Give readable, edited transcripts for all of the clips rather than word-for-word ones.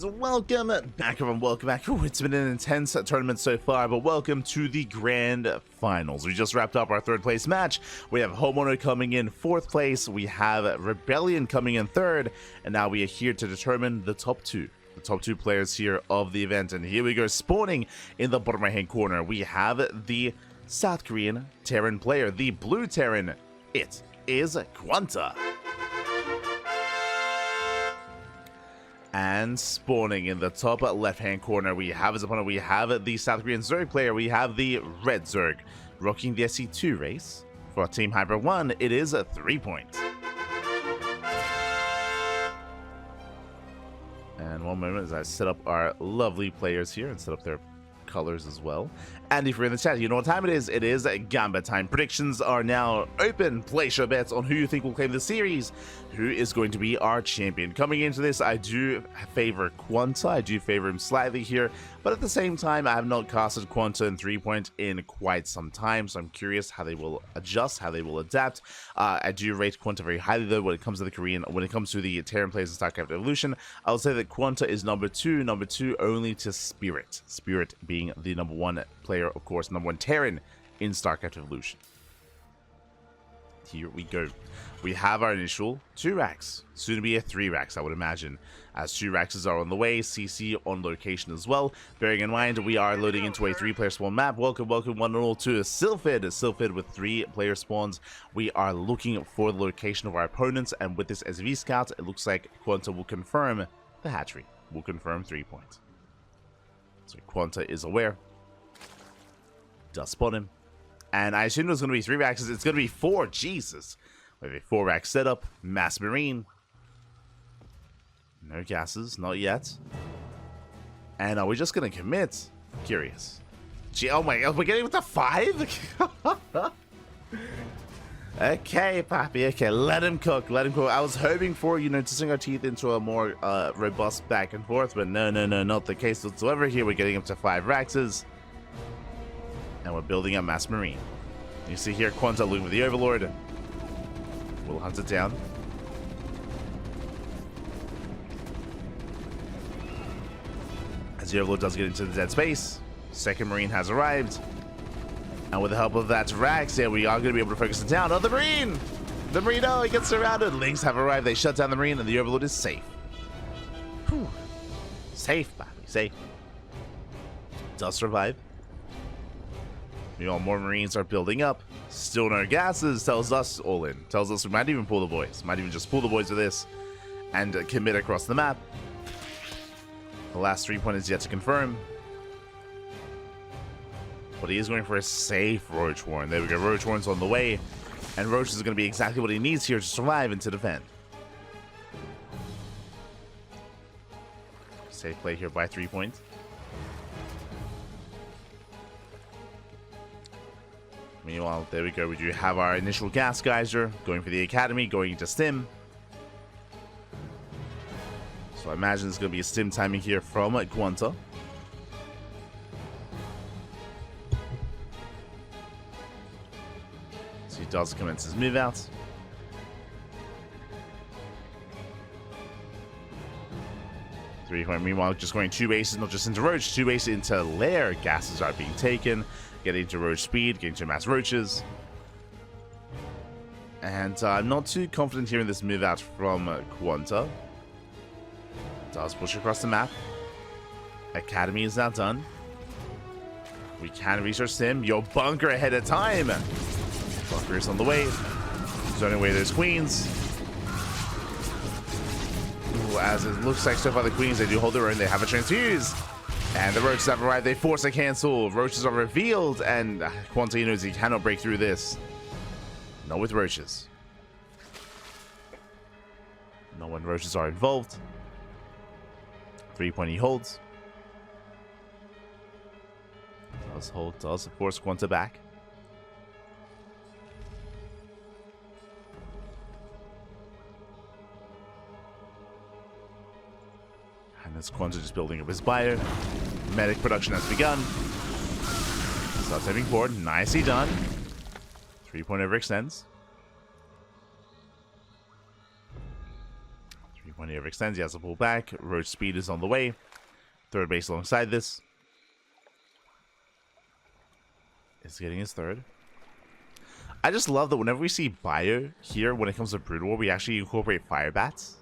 And welcome back, everyone. Welcome back. Ooh, it's been an intense tournament so far, but welcome to the grand finals. We just wrapped up our third place match. We have Homeowner coming in fourth place. We have Rebellion coming in third, and now we are here to determine the top two. The top two players here of the event. And here we go, spawning in the bottom right hand corner. We have the South Korean Terran player, the blue Terran. It is Quanta. And spawning in the top left-hand corner, we have his opponent. We have the South Korean Zerg player. We have the red Zerg rocking the SC2 race. For Team Hyper 1, it is a 3-point. And one moment as I set up our lovely players here and set up their colors as well. And if you're in the chat, you know what time it is. It is Gamba time. Predictions are now open. Place your bets on who you think will claim the series. Who is going to be our champion? Coming into this, I do favor Quanta. I do favor him slightly here. But at the same time, I have not casted Quanta in 3-point in quite some time. So I'm curious how they will adjust, how they will adapt. I do rate Quanta very highly, though, when it comes to the Korean, when it comes to the Terran players in StarCraft Evolution. I would say that Quanta is number two only to Spirit. Spirit being the number one player, of course, number one Terran in StarCraft Evolution. Here we go. We have our initial 2 racks, soon to be a 3 racks, I would imagine, as 2 racks are on the way, CC on location as well. Bearing in mind, we are loading into a 3-player spawn map. Welcome one and all to Sylphid with 3-player spawns. We are looking for the location of our opponents, and with this SV scout, it looks like Quanta will confirm the hatchery. Will confirm 3-point. So Quanta is aware. Does spot him. And I assume there's going to be 3 racks. It's going to be 4. Jesus. We have a 4-rack setup. Mass Marine. No gases. Not yet. And are we just going to commit? Curious. Gee, oh my God. We're getting with the 5? Okay, Pappy. Okay, let him cook. Let him cook. I was hoping for, to sink our teeth into a more robust back and forth. But no, not the case whatsoever. Here we're getting up to 5 raxes. And we're building up Mass Marine. You see here Quanta looking for the Overlord. We'll hunt it down. As the Overlord does get into the dead space, second Marine has arrived. And with the help of that Rax, yeah, we are going to be able to focus it down. Oh, the Marine! The Marine, oh, he gets surrounded. Lings have arrived. They shut down the Marine, and the Overlord is safe. Whew. Safe, Bobby, safe. Does survive. Meanwhile, more Marines are building up. Still no gases. Tells us all in. Tells us we might even pull the boys. Might even just pull the boys with this and commit across the map. The last 3-point is yet to confirm. But he is going for a safe Roach Warren. There we go. Roach Warren's on the way. And Roach is going to be exactly what he needs here to survive and to defend. Safe play here by 3-point. Meanwhile, there we go. We do have our initial gas geyser going for the academy, going into stim. So I imagine it's going to be a stim timing here from Quanta. So he does commence his move out. Meanwhile, just going 2 bases, not just into Roach, 2 bases into Lair. Gases are being taken. Getting to Roach speed, getting to mass Roaches. And I'm not too confident here in this move out from Quanta. Does push across the map. Academy is now done. We can research Sim. Your bunker ahead of time. Bunker is on the way. Zoning away those queens. Ooh, as it looks like so far the queens, they do hold their own. They have a transfuse. And the Roaches have arrived. They force a cancel. Roaches are revealed. And Quanta knows he cannot break through this. Not with Roaches. Not when Roaches are involved. 3-point he holds. Does hold. Does force Quanta back. And this Quanta just building up his bio. Medic production has begun. Starts heading forward. Nicely done. 3-point overextends. When he overextends, he has to pull back. Roach speed is on the way. Third base alongside this. Is getting his third. I just love that whenever we see Bio here, when it comes to Brood War, we actually incorporate Fire Bats.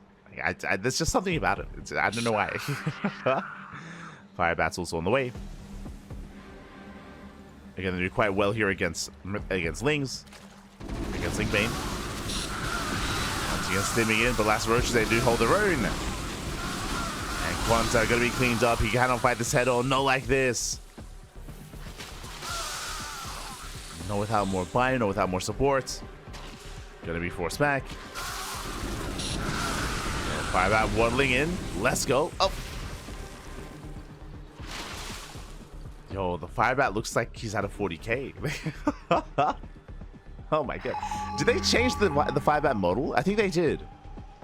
There's just something about it. I don't know why. Fire Bats also on the way. Again, they do quite well here against Lings. Against Linkbane. Once again, stimming in, but last Roaches, they do hold their own. And Quanta gonna be cleaned up. He cannot fight this head on. No like this. No without more Bio, no without more support. Gonna be forced back. Fire Bat waddling in. Let's go. Oh. Yo, the Fire Bat looks like he's at a 40k. Oh my god. Did they change the Fire Bat model? I think they did.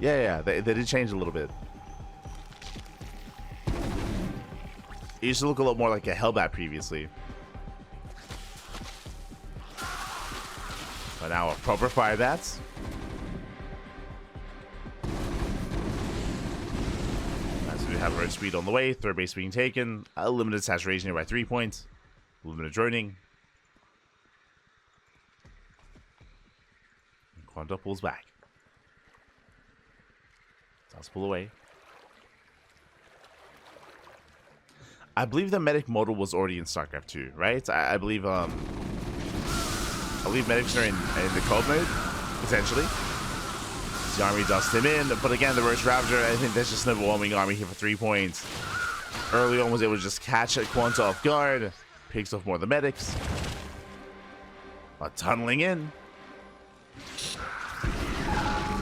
Yeah, they did change a little bit. It used to look a lot more like a Hellbat previously. But now a proper Fire Bats. As we have road speed on the way, third base being taken, a limited saturation here by 3 points, limited droning. Quanta pulls back. Does pull away. I believe the medic model was already in StarCraft 2, right? I believe medics are in the cold mode, potentially. The army does him in, but again, the Roach Ravager, I think there's just an overwhelming army here for 3 points. Early on was able to just catch Quanta off guard, picks off more of the medics. Tunneling in.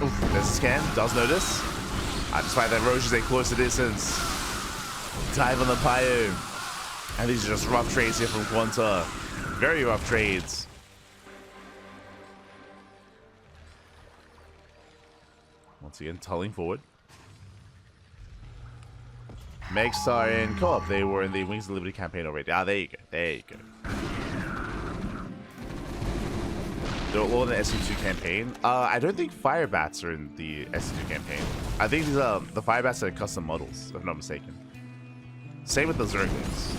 Oof, there's a scan, does notice. Despite that, Roach is a closer distance. Dive on the Pyro. And these are just rough trades here from Quanta. Very rough trades. Once again, tulling forward. Megs are in co-op. They were in the Wings of Liberty campaign already. Ah, there you go. There you go. They're all in the SC2 campaign. I don't think Fire Bats are in the SC2 campaign. I think these the Fire Bats are custom models, if I'm not mistaken. Same with the Zerglings.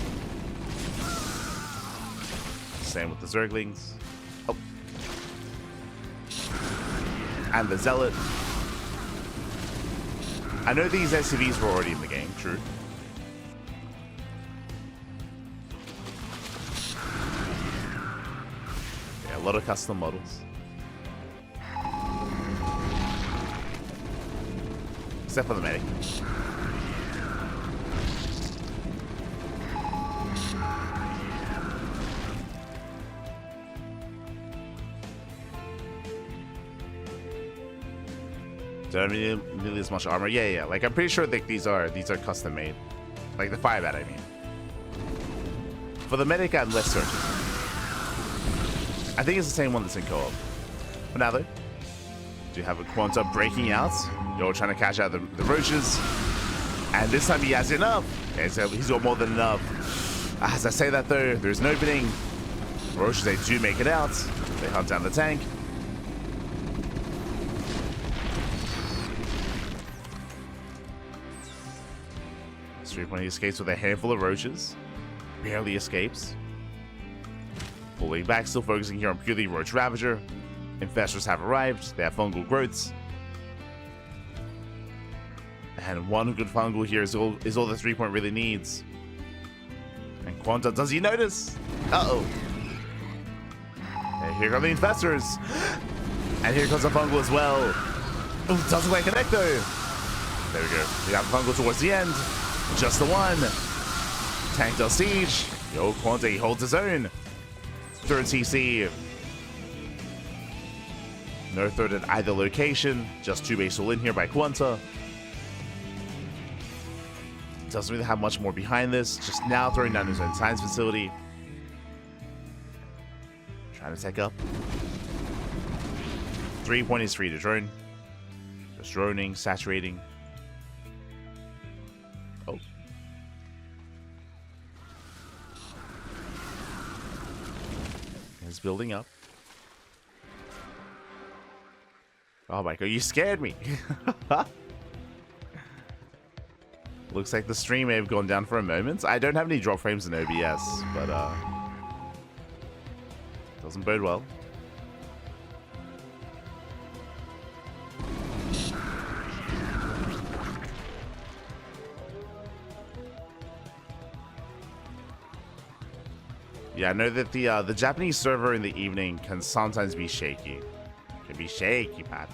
Same with the Zerglings. Oh. And the Zealot. I know these SCVs were already in the game, true. Yeah, a lot of custom models. Except for the medic. Don't need nearly as much armor. Yeah. Like I'm pretty sure that these are custom made. Like the Fire Bat, I mean. For the medic, I'm less certain. I think it's the same one that's in co-op. But now though, do you have a Quanta breaking out? You're trying to catch out the Roaches. And this time he has enough. Okay, so he's got more than enough. As I say that though, there's an opening. Roaches, they do make it out. They hunt down the tank. 3-point escapes with a handful of Roaches. Barely escapes. Pulling back, still focusing here on purely Roach Ravager. Infestors have arrived. They have fungal growths. And one good fungal here is all the 3-point really needs. And Quanta, does he notice? Uh-oh. And here come the Infestors. And here comes a fungal as well. Ooh, doesn't quite connect though. There we go. We have fungal towards the end. Just the one. Tank does siege. Yo, Quanta, he holds his own. Third CC. No third at either location. Just 2 base all in here by Quanta. Doesn't really have much more behind this. Just now throwing down his own science facility. Trying to take up. 3-point is free to drone. Just droning, saturating. Oh. It's building up. Oh my god, you scared me. Looks like the stream may have gone down for a moment. I don't have any drop frames in OBS, but doesn't bode well. Yeah, I know that the Japanese server in the evening can sometimes be shaky. Can be shaky, Pat.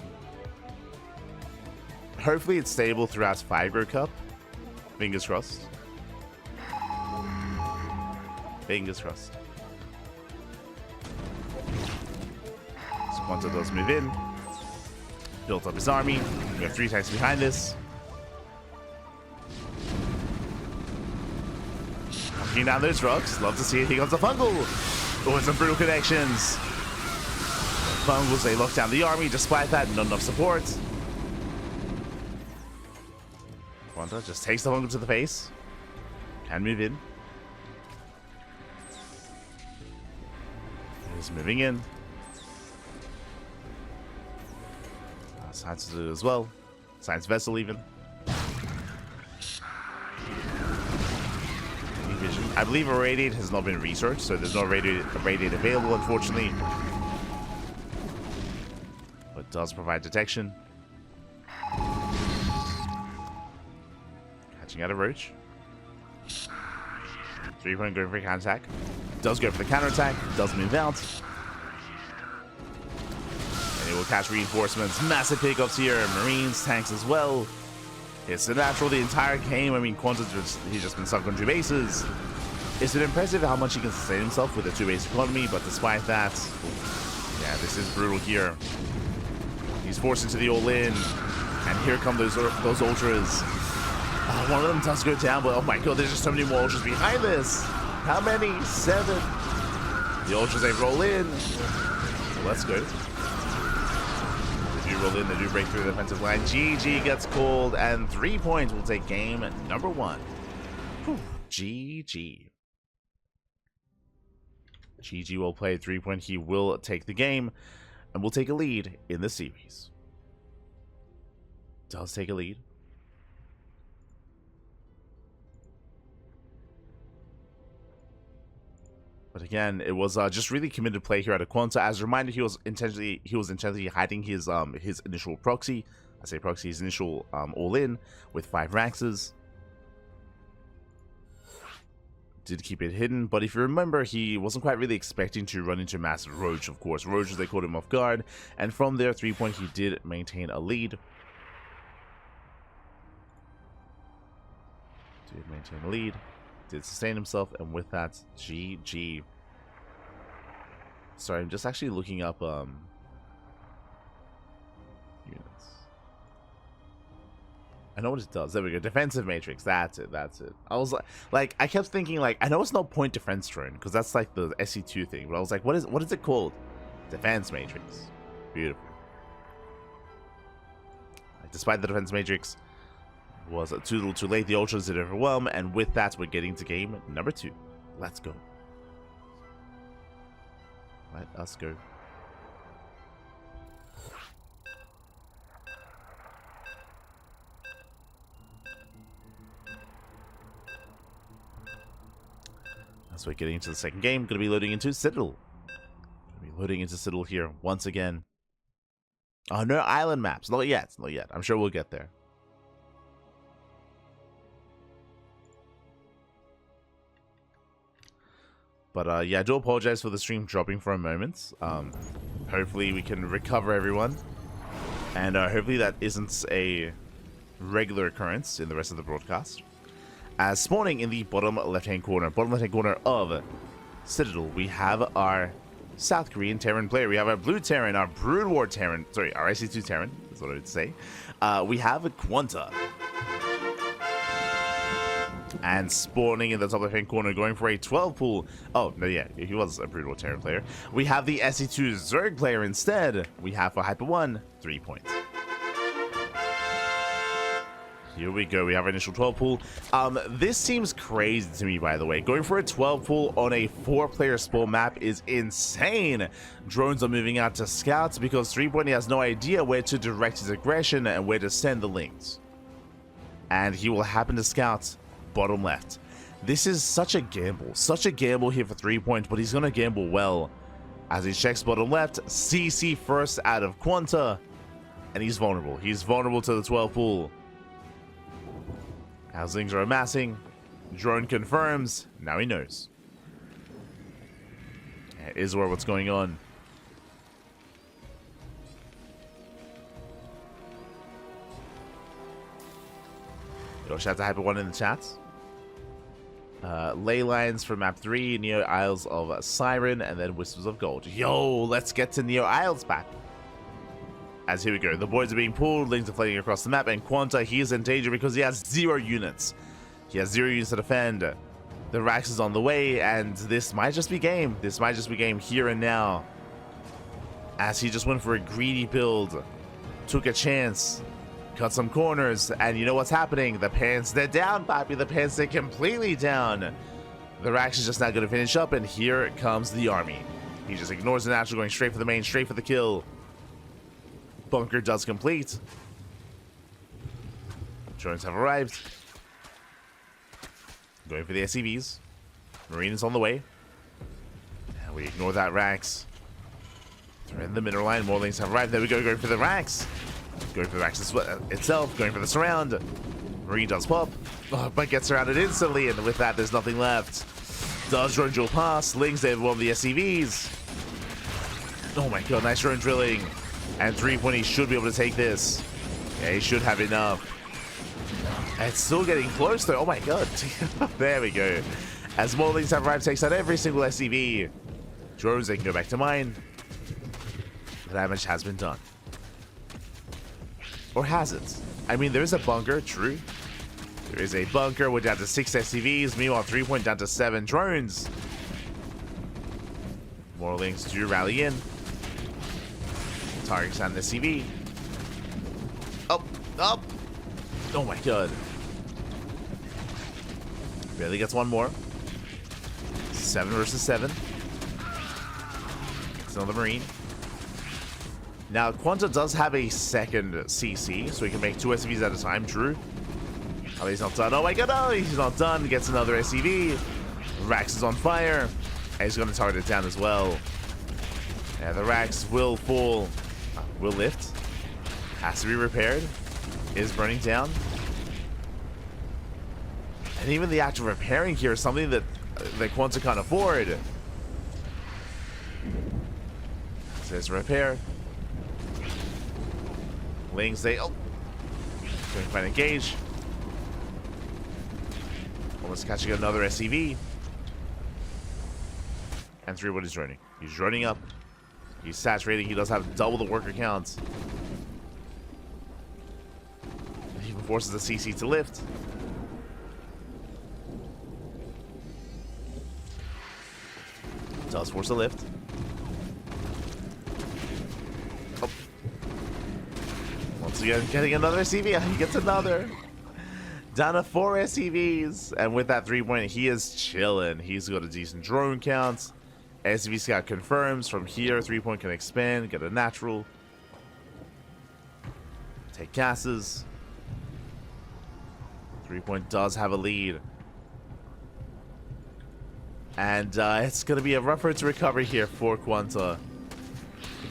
Hopefully it's stable throughout Figro Cup. Fingers crossed. Fingers crossed. So Quanta does move in. Built up his army. We have 3 tanks behind this. Knocking down those rocks. Love to see it. Here comes a fungal. Oh, some brutal connections. The fungals, they lock down the army. Despite that, not enough support. Quanta just takes the fungal to the face. Can move in. He's moving in. Science to do as well. Science vessel even. Vision. I believe a radiate has not been researched, so there's no radiate available, unfortunately. But does provide detection. Catching out a roach. 3-point going for a counterattack. Does go for the counterattack. Does move out. And it will catch reinforcements. Massive pickups here. Marines, tanks as well. It's a natural the entire game. I mean, Quanta's he's just been stuck on 2 bases. It's been impressive how much he can sustain himself with a 2-base economy, but despite that, yeah, this is brutal here. He's forced into the all-in, and here come those ultras. One of them does go down, but oh my god, there's just so many more ultras behind this. How many? 7. The ultras, they roll in. So let's go. They do roll in, they do break through the defensive line. GG gets called, and 3 points will take game number 1. Whew. GG. GG will play 3-point. He will take the game, and will take a lead in the series. Does take a lead. But again, it was just really committed play here out of Quanta. As a reminder, he was intentionally hiding his initial proxy. I say proxy, his initial all-in with 5 Raxes. Did keep it hidden, but if you remember, he wasn't quite really expecting to run into massive Roach, of course. Roaches, they caught him off guard, and from there, 3-point, he did maintain a lead. Did sustain himself, and with that, GG. Sorry, I'm just actually looking up units. I know what it does. There we go. Defensive matrix. That's it. I was like, I kept thinking, like, I know it's not point defense drone because that's like the SC2 thing, but I was like, what is it called? Defense matrix. Beautiful. Despite the defense matrix was too little too late, the ultras did overwhelm, and with that, we're getting to game number 2. Let's go. Let us go. As we're getting into the second game, going to be loading into Citadel. Here once again. Oh, no island maps. Not yet. I'm sure we'll get there. But yeah, I do apologize for the stream dropping for a moment. Hopefully we can recover everyone. And hopefully that isn't a regular occurrence in the rest of the broadcast. As spawning in the bottom left-hand corner of Citadel, we have our South Korean Terran player. We have our Blue Terran, our Brood War Terran. Sorry, our IC2 Terran, that's what I would say. We have a Quanta. And spawning in the top left-hand corner, going for a 12 pool. Oh, no, yeah, he was a Brood War Terran player. We have the SC2 Zerg player instead. We have for Hyper 1, 3 points. Here we go. We have our initial 12 pool. This seems crazy to me, by the way. Going for a 12 pool on a 4-player spawn map is insane. Drones are moving out to scouts because 3-point has no idea where to direct his aggression and where to send the links. and he will happen to scout bottom left. This is such a gamble here for 3-point, but he's going to gamble well as he checks bottom left. CC first out of Quanta, and he's vulnerable. He's vulnerable to the 12 pool. Housings are amassing. Drone confirms. Now he knows. Is where what's going on. Yo, shout out to Hyper One in the chat. Ley lines for map 3, Neo Isles of Siren, and then Whispers of Gold. Yo, let's get to Neo Isles back. As here we go. The boys are being pulled, Lings are floating across the map, and Quanta, he is in danger because he has 0 units. He has 0 units to defend. The Rax is on the way, and this might just be game. This might just be game here and now. As he just went for a greedy build. Took a chance. Cut some corners, and you know what's happening? The pants, they're down, Poppy. The pants, they're completely down. The Rax is just not going to finish up, and here comes the army. He just ignores the natural, going straight for the main, straight for the kill. Bunker does complete. Drones have arrived. Going for the SCVs. Marine is on the way. And we ignore that Rax. Thread the middle line. More Lings have arrived. There we go, going for the Rax. Going for the Rax itself, going for the surround. Marine does pop, but gets surrounded instantly, and with that, there's nothing left. Does drone drill pass. Lings, they've won the SCVs. Oh my god, nice drone drilling. And 3-point, he should be able to take this. Yeah, he should have enough. It's still getting close though. Oh my god. There we go. As more Lings have arrived, takes out every single SCV. Drones, they can go back to mine. The damage has been done. Or has it? I mean, there is a bunker, true. There is a bunker. We're down to 6 SCVs. Meanwhile, 3-point down to 7 drones. More Lings do rally in. Targets on the SCV. Up, up. Oh my god. Barely gets one more. 7 versus 7. It's another Marine. Now, Quanta does have a second CC, so he can make 2 SCVs at a time, true. Oh, he's not done. Oh my god, no, he's not done. Gets another SCV. Rax is on fire. And he's going to target it down as well. Yeah, the Rax will fall. Will lift. Has to be repaired. Is burning down. And even the act of repairing here is something that Quanta can't afford. Says repair. Lings, they... Oh! Going to find engage. Almost catching another SCV. And 3-point is running. He's running up. He's saturating. He does have double the worker count. He even forces the CC to lift. Does force a lift. Oh. Once again, getting another SCV. He gets another. Down to 4 SCVs. And with that 3-point, he is chilling. He's got a decent drone count. SCV scout confirms. From here, 3-point can expand. Get a natural. Take gases. 3-point does have a lead. And it's going to be a rough road to recovery here for Quanta.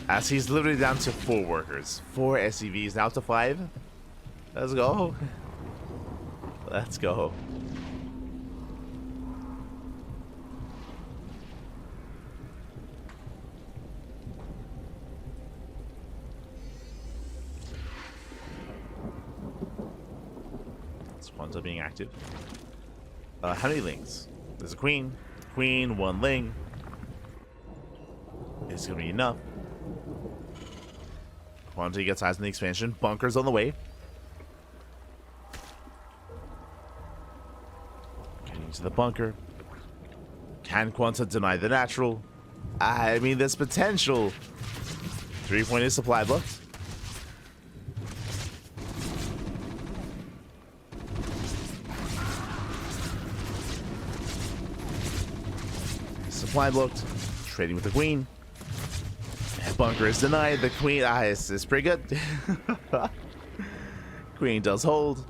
As he's literally down to 4 workers. 4 SCVs, now to 5. Let's go. Let's go. It's Quanta being active. How many Lings? There's a Queen. Queen, 1 Ling. It's going to be enough. Quanta gets eyes on the expansion. Bunker's on the way. Getting to the bunker. Can Quanta deny the natural? I mean, there's potential. 3-point is supply blocked. Supply blocked. Trading with the Queen. Bunker is denied. The Queen, it's pretty good. Queen does hold.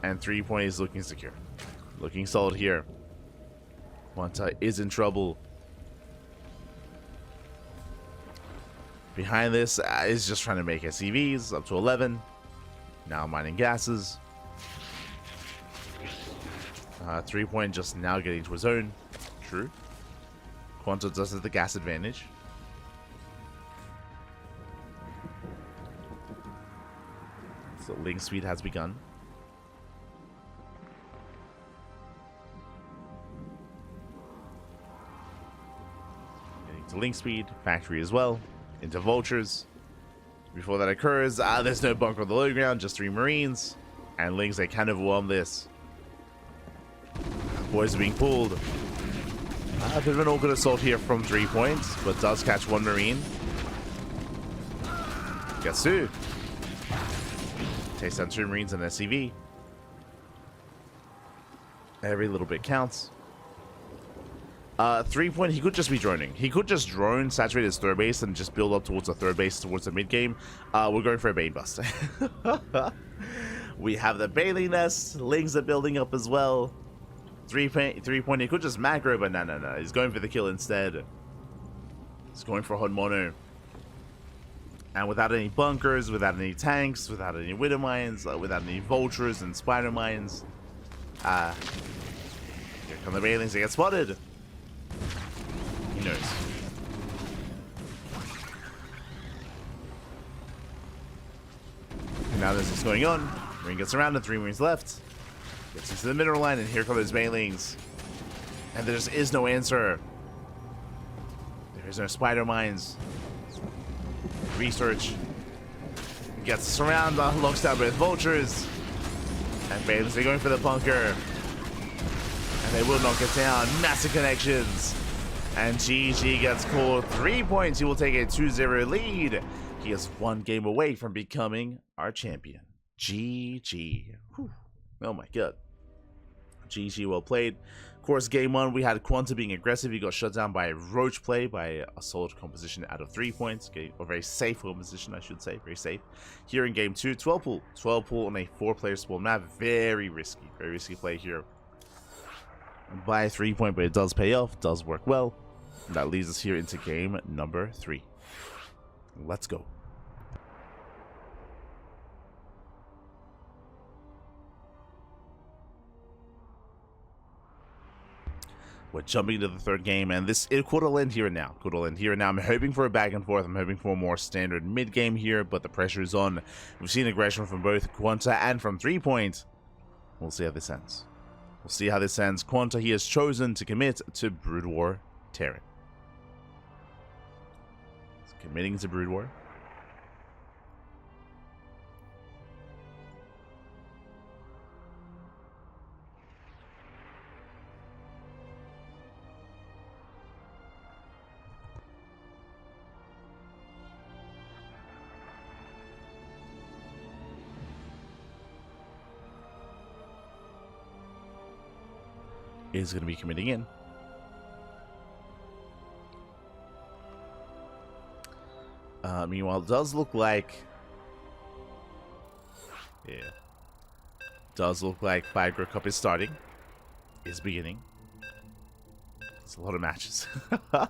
And 3-point is looking secure. Looking solid here. Quanta is in trouble. Behind this is just trying to make SCVs up to 11. Now mining gases. 3-point just now getting to his own. True. Quanta does have the gas advantage. So link speed has begun. Getting to link speed, factory as well, into vultures. Before that occurs, there's no bunker on the low ground, just 3 marines. And links, they can overwhelm this. Boys are being pulled. A bit of an awkward assault here from 3-point, but does catch 1 marine. Gets 2. Takes down 2 marines and an SCV. Every little bit counts. 3-point, he could just be droning. He could just drone, saturate his third base, and just build up towards the third base, towards the mid game. We're going for a bane bust. We have the baling nest. Lings are building up as well. 3-point, he could just macro, but no. He's going for the kill instead. He's going for hot mono. And without any bunkers, without any tanks, without any widow mines, without any vultures and spider mines, here come the railings. They get spotted. He knows. And now this is going on. Marine gets around and 3 marines left. Gets into the mineral line, and here come those banelings. And there just is no answer. There is no spider mines. Research gets surrounded, locks down with vultures, and banelings are going for the bunker, and they will not get down. Massive connections, and GG gets called. 3 points. He will take a 2-0 lead. He is 1 game away from becoming our champion. GG. Whew. Oh my god. GG, well played. Of course, game 1, we had Quanta being aggressive. He got shut down by a roach play, by a solid composition out of 3 points. A very safe composition, I should say. Very safe. Here in game 2, 12 pool. 12 pool on a 4-player spawn map. Very risky. Very risky play here by 3-point, but it does pay off. Does work well. And that leads us here into game number 3. Let's go. We're jumping into the 3rd game, and it could all end here and now. Could all end here and now. I'm hoping for a back and forth. I'm hoping for a more standard mid game here, but the pressure is on. We've seen aggression from both Quanta and from 3-point. We'll see how this ends. We'll see how this ends. Quanta, he has chosen to commit to Brood War Terran. He's committing to Brood War. Is going to be committing in. Meanwhile, it does look like... Yeah. Does look like Fire Cup is starting. Is beginning. It's a lot of matches. I'm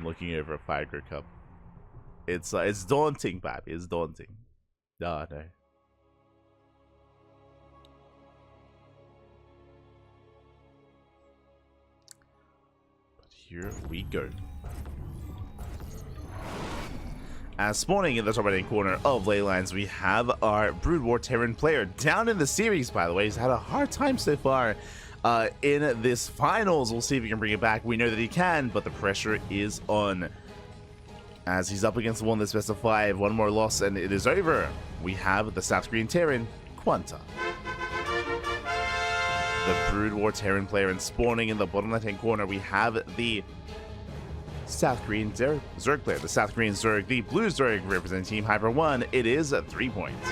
looking over at Fire Cup. It's daunting, Pappy. It's daunting. No. Here we go. As spawning in the top right-hand corner of ley lines, we have our Brood War Terran player down in the series, by the way. He's had a hard time so far in this finals. We'll see if he can bring it back. We know that he can, but the pressure is on. As he's up against one that's best of 5. One more loss and it is over. We have the South Korean Terran, Quanta. The Brood War Terran player, and spawning in the bottom left-hand corner, we have the South Korean Zerg player. The South Korean Zerg, the Blue Zerg representing Team Hyper 1. It is 3 points.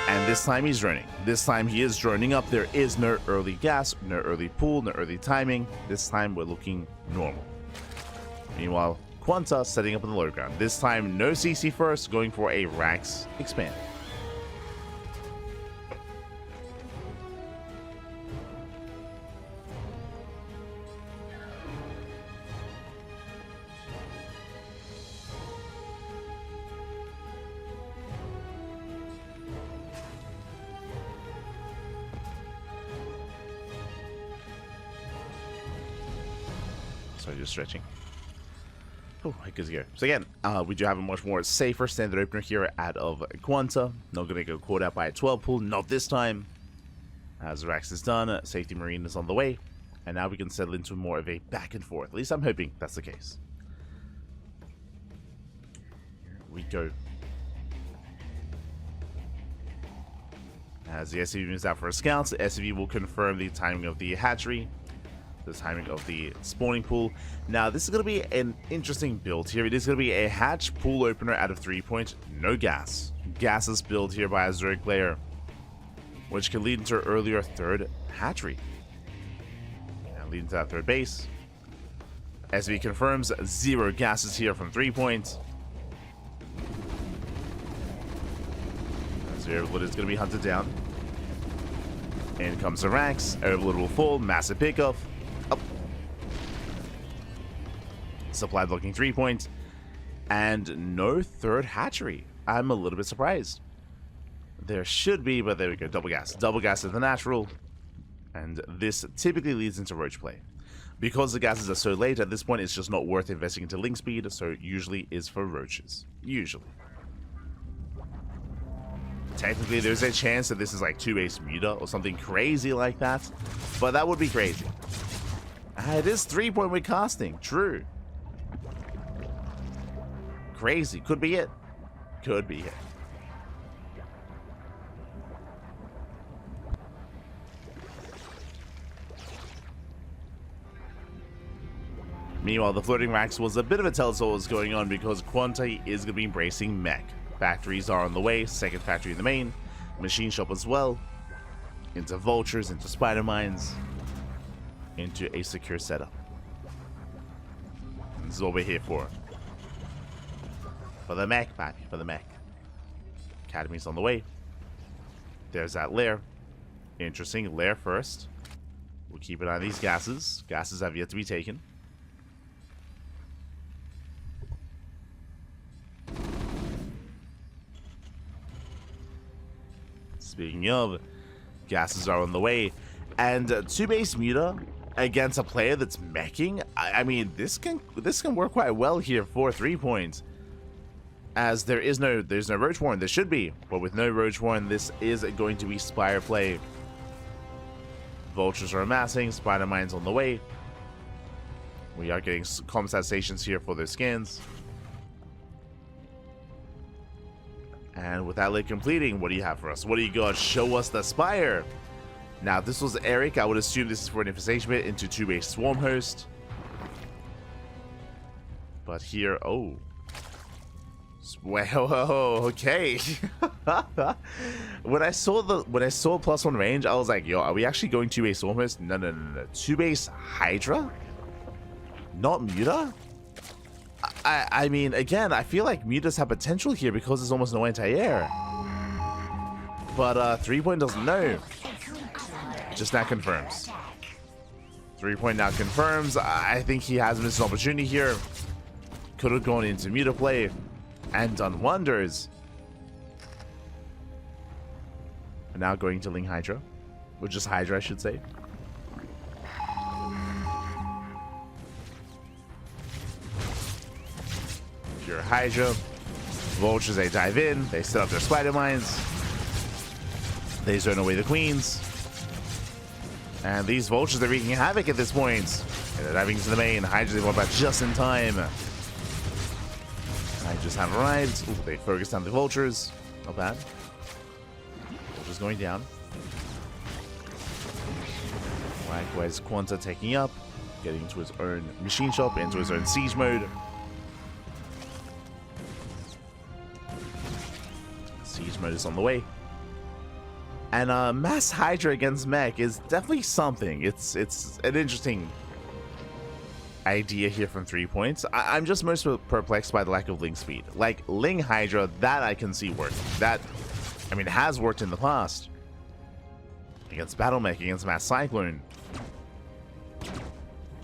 And this time he's droning. This time he is droning up. There is no early gas, no early pool, no early timing. This time we're looking normal. Meanwhile, Quanta setting up in the low ground. This time no CC first, going for a Rax expand. Sorry, just stretching. Oh, good to go. So again, we do have a much more safer standard opener here out of Quanta. Not going to go caught out by a 12 pool, not this time. As Rax is done, Safety Marine is on the way. And now we can settle into more of a back and forth. At least I'm hoping that's the case. Here we go. As the SCV moves out for a scout, the SCV will confirm the timing of the hatchery, the timing of the spawning pool. Now, this is going to be an interesting build here. It is going to be a hatch pool opener out of 3-point, no gas. Gasless build here by a Zerg player, which can lead into an earlier third hatchery. And lead into that third base. SCV confirms 0 gases here from 3-point. Overlord is going to be hunted down. In comes the Rax. Overlord will fall. Massive pickoff. Up. Supply blocking 3-point. And no third hatchery. I'm a little bit surprised. There should be, but there we go. Double gas. Double gas is the natural. And this typically leads into roach play. Because the gases are so late, at this point it's just not worth investing into link speed, so it usually is for roaches. Usually. Technically, there's a chance that this is like 2-base Muta or something crazy like that, but that would be crazy. It is 3-point with casting, true. Crazy, could be it. Could be it. Meanwhile, the floating racks was a bit of a telltale what was going on because Quanta is going to be embracing mech. Factories are on the way, second factory in the main, machine shop as well, into vultures, into spider mines, into a secure setup. And this is what we're here for. For the mech, baby, for the mech. Academy's on the way. There's that lair. Interesting, lair first. We'll keep an eye on these gases. Gases have yet to be taken. Speaking of, gases are on the way, and 2-base Muta against a player that's meching. I mean, this can work quite well here for 3-point, as there's no roach warren. There should be, but with no roach warren, this is going to be Spire play. Vultures are amassing, spider mines on the way. We are getting combat stations here for their skins. And with that lid completing, what do you have for us? What do you got? Show us the Spire. Now, if this was Eric, I would assume this is for an infestation bit into 2-base Swarm Host. But here, oh. Well, okay. When I saw +1 range, I was like, yo, are we actually going 2-base Swarm Host? No. 2-base Hydra? Not Muta? I mean, again, I feel like Mutas have potential here because there's almost no anti-air. But 3-point doesn't know. Just now confirms. 3-point now confirms. I think he has missed an opportunity here. Could have gone into Muta play and done wonders. And now going to Ling Hydra. Or just Hydra, I should say. Pure Hydra. Vultures, they dive in. They set up their spider mines. They zone away the queens. And these vultures are wreaking havoc at this point. And they're diving into the main. Hydra, they want back just in time. Hydras have arrived. Ooh, they focused on the vultures. Not bad. Vultures going down. Likewise, Quanta taking up. Getting into his own machine shop, into his own siege mode. Siege mode is on the way. And mass Hydra against mech is definitely something. It's an interesting idea here from 3-points. I'm just most perplexed by the lack of Ling speed. Like, Ling Hydra, that I can see working. That, I mean, has worked in the past. Against Battle Mech, against Mass Cyclone.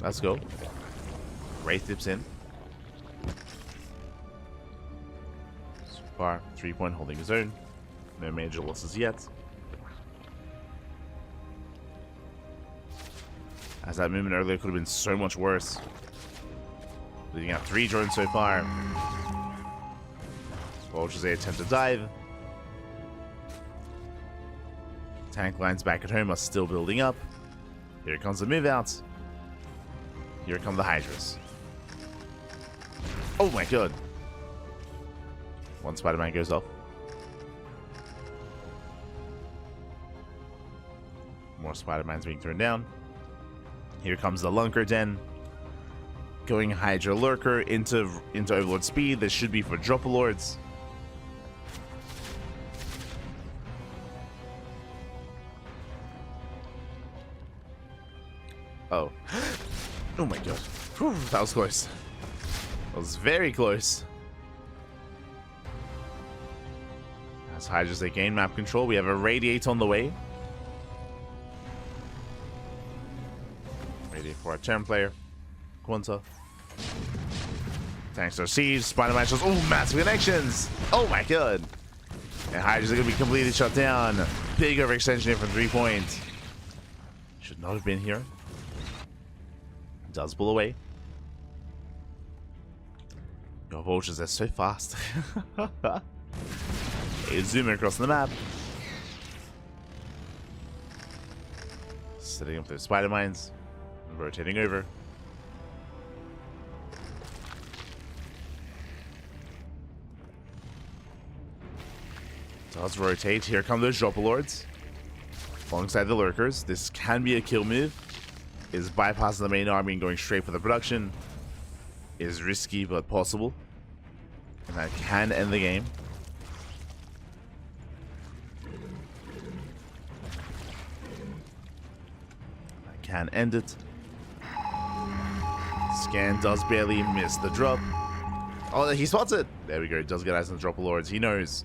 Let's go. Wraith dips in. So far, 3-point holding his own. No major losses yet. As that movement earlier could have been so much worse. Leading out 3 drones so far. Vultures, they attempt to dive. Tank lines back at home are still building up. Here comes the move out. Here come the Hydras. Oh my god. One Spider-Man goes off. More Spider-Mans being thrown down. Here comes the Lunker Den. Going Hydra Lurker into Overlord speed. This should be for Dropper Lords. Oh. Oh my god. Whew, that was close. That was very close. As Hydras, they gain map control. We have a Radiate on the way. Radiate for our turn player. Quanta. Tanks are siege. Spider-Man shows. Oh, massive connections. Oh my god. And Hydras are going to be completely shut down. Big overextension here from 3-point. Should not have been here. Does pull away. Your vultures are so fast. He's zooming across the map. Setting up their spider mines. Rotating over. Does rotate. Here come those Dropper Lords. Alongside the Lurkers. This can be a kill move. Is bypassing the main army and going straight for the production. Is risky but possible. And that can end the game. That can end it. Scan does barely miss the drop. Oh, he spots it. There we go. Does get eyes on the Dropper Lords. He knows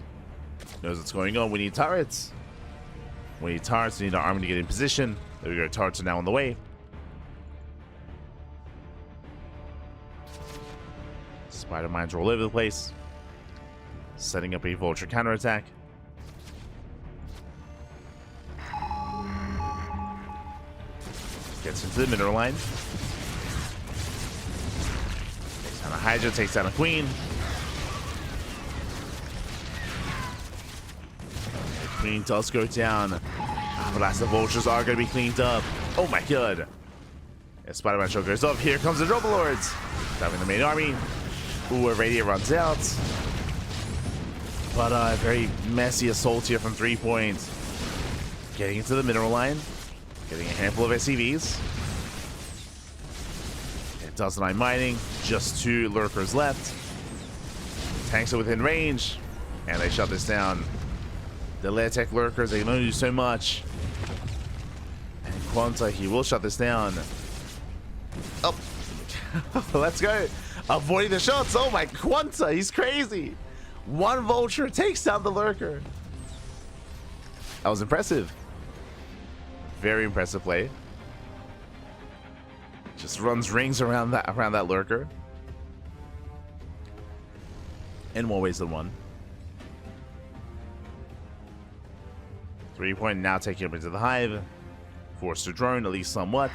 what's going on. We need turrets. We need turrets. We need our army to get in position. There we go. Turrets are now on the way. Spider mines are all over the place. Setting up a vulture counterattack. Gets into the mineral line. Takes down a Hydra, takes down a Queen. The Queen does go down. But as the vultures are going to be cleaned up. Oh my god. As Spider-Man show goes up, here comes the Dropper Lords. Diving the main army. Ooh, a Radiant runs out. But a very messy assault here from 3-point. Getting into the mineral line. Getting a handful of SCVs. It does 9 mining. Just 2 Lurkers left. Tanks are within range. And they shut this down. The Lairtech Lurkers, they can only do so much. And Quanta, he will shut this down. Oh. Let's go. Avoiding the shots. Oh my, Quanta, he's crazy. 1 vulture takes down the Lurker. That was impressive. Very impressive play. Just runs rings around that Lurker. In more ways than one. 3-point now taking him into the hive. Forced to drone, at least somewhat.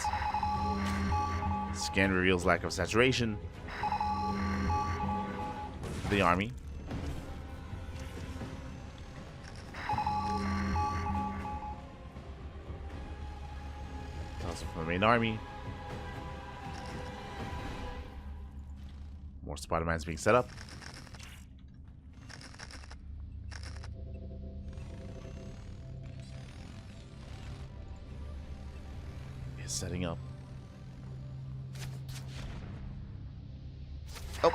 Scan reveals lack of saturation. The army. Also from the main army. More Spider-Mans being set up. Is setting up. Oh.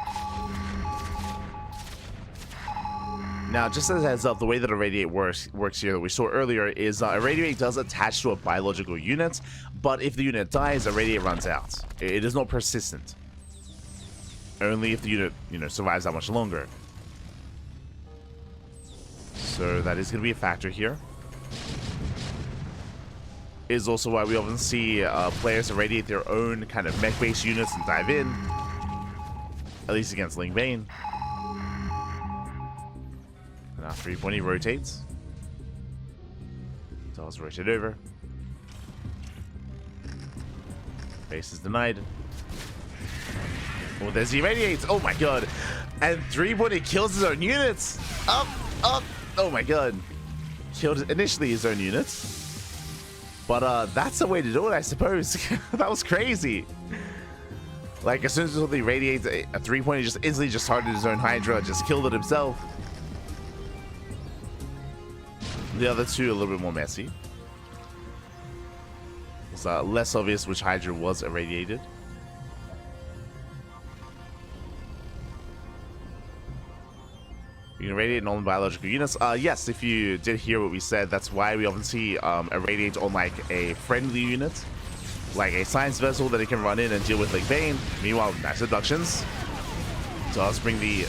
Now, just as a heads up, the way that a Radiate works here that we saw earlier is a Radiate does attach to a biological unit, but if the unit dies, a Radiate runs out. It is not persistent. Only if the unit, survives that much longer. So that is going to be a factor here. Is also why we often see players irradiate their own kind of mech-based units and dive in. At least against Ling Bane. Now 3-point, he rotates. Does rotate over. Base is denied. Oh, there's he radiates. Oh my god. And threepoint, he kills his own units. Up. Oh my god. Killed initially his own units. But that's the way to do it, I suppose. That was crazy. Like, as soon as he radiates a threepoint, he just instantly just targeted his own Hydra, just killed it himself. The other two a little bit more messy. It's less obvious which Hydra was irradiated. You can irradiate non-biological units. Yes, if you did hear what we said, that's why we often see irradiate on like a friendly unit, like a science vessel that it can run in and deal with like Bane. Meanwhile, nice abductions does bring the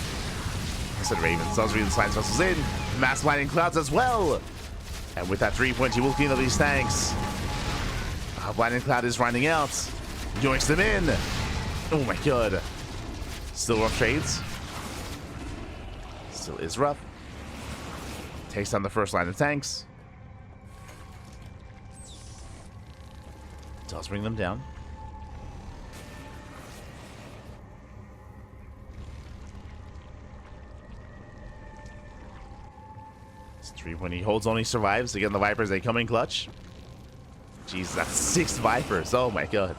Ravens, does bring the science vessels in. Mass blinding clouds as well. And with that threepoint, he will clean up these tanks. Blinding cloud is running out. Yoinks them in. Oh my god. Still rough trades. Still is rough. Takes down the first line of tanks. Does bring them down. It's 3 when he holds on, he survives. Again, the Vipers, they come in clutch. Jeez, that's 6 Vipers. Oh my god.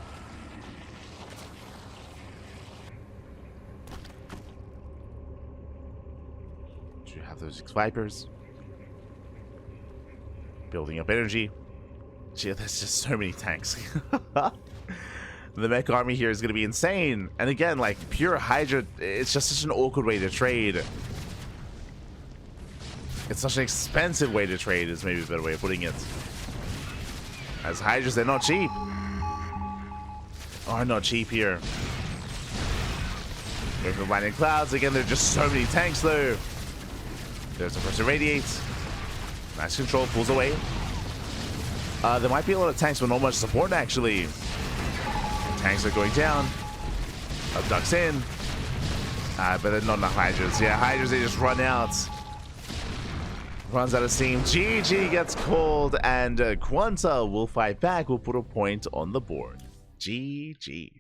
Those 6 Vipers building up energy. Gee, there's just so many tanks. The mech army here is going to be insane. And again, like pure Hydra, it's just such an awkward way to trade. It's such an expensive way to trade is maybe a better way of putting it. As Hydras, they're not cheap. Are not cheap here. Going for blinding clouds. Again, there are just so many tanks though. There's the first irradiate. Nice control, pulls away. There might be a lot of tanks, but not much support actually. Tanks are going down. Abducts in. But they're not enough Hydras. Yeah, Hydras, they just run out. Runs out of steam. GG gets called, and Quanta will fight back. We'll put a point on the board. GG.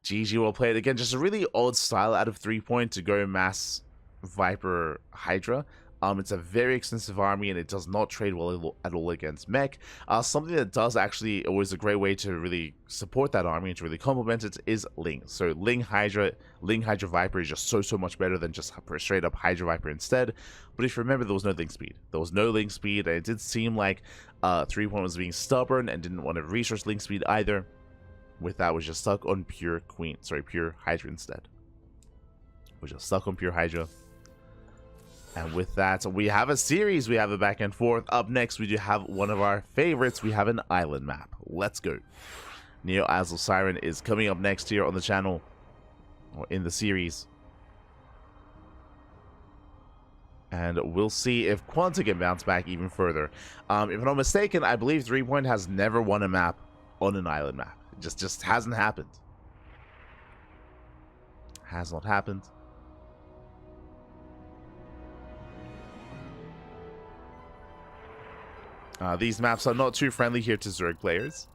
GG will play it again. Just a really odd style out of 3-point to go mass Viper Hydra. It's a very extensive army and it does not trade well at all against mech. Something that does actually always a great way to really support that army and to really complement it is Ling. So Ling Hydra Viper is just so much better than just straight up Hydra Viper instead. But if you remember, there was no Ling speed. There was no Ling speed, and it did seem like 3-point was being stubborn and didn't want to resource Ling speed either. With that, was just stuck on pure Hydra instead. Was just stuck on pure Hydra. And with that, we have a series. We have a back and forth. Up next, we do have one of our favorites. We have an island map. Let's go. Neo Isles of Siren is coming up next here on the channel, or in the series. And we'll see if Quanta can bounce back even further. If I'm not mistaken, I believe 3-point has never won a map on an island map. It just hasn't happened. Has not happened. These maps are not too friendly here to Zerg players.